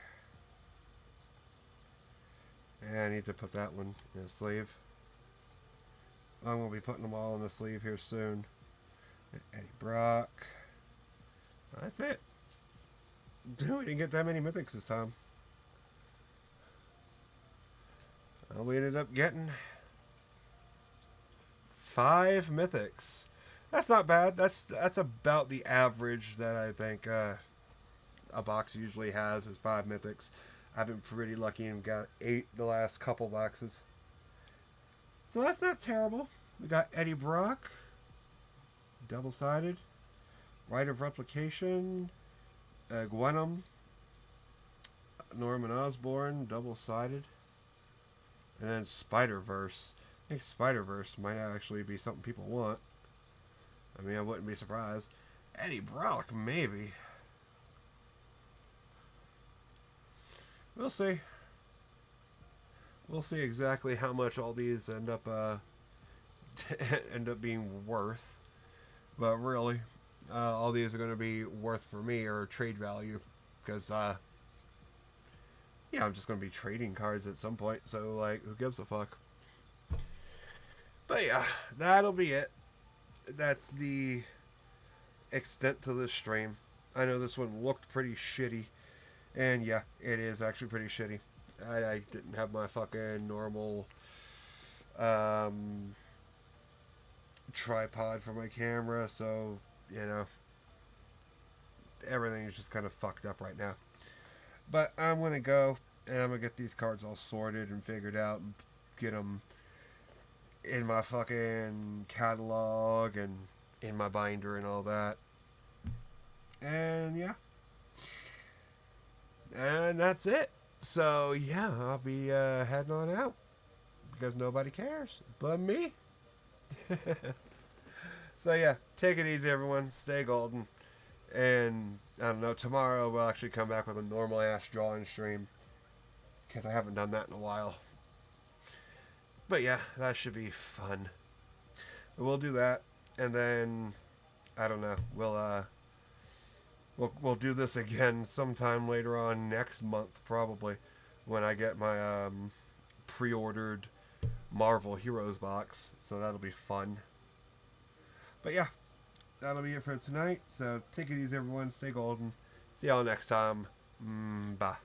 And I need to put that one in a sleeve. I'm going to be putting them all in the sleeve here soon. Eddie Brock. That's it. We didn't get that many mythics this time. We ended up getting 5 mythics. That's not bad. That's about the average that I think a box usually has is 5 mythics. I've been pretty lucky and got 8 the last couple boxes. So that's not terrible. We got Eddie Brock, double-sided, Rite of Replication, Gwenum, Norman Osborn, double-sided, and then Spider-Verse. I think Spider-Verse might actually be something people want. I mean, I wouldn't be surprised. Eddie Brock, maybe. We'll see. We'll see exactly how much all these end up being worth. But really, all these are going to be worth for me or trade value. Because, yeah, I'm just going to be trading cards at some point. So, like, who gives a fuck? But, yeah, that'll be it. That's the extent to this stream. I know this one looked pretty shitty. And, yeah, it is actually pretty shitty. I didn't have my fucking normal tripod for my camera, so, you know, everything is just kind of fucked up right now. But I'm going to go, and I'm going to get these cards all sorted and figured out and get them in my fucking catalog and in my binder and all that. And, yeah. And that's it. So, yeah, I'll be heading on out. Because nobody cares but me. So, yeah, take it easy, everyone. Stay golden. And, I don't know, tomorrow we'll actually come back with a normal-ass drawing stream. Because I haven't done that in a while. But, yeah, that should be fun. We'll do that. And then, I don't know, We'll do this again sometime later on next month, probably, when I get my pre-ordered Marvel Heroes box. So that'll be fun. But yeah, that'll be it for tonight. So take it easy, everyone. Stay golden. See y'all next time. Bye.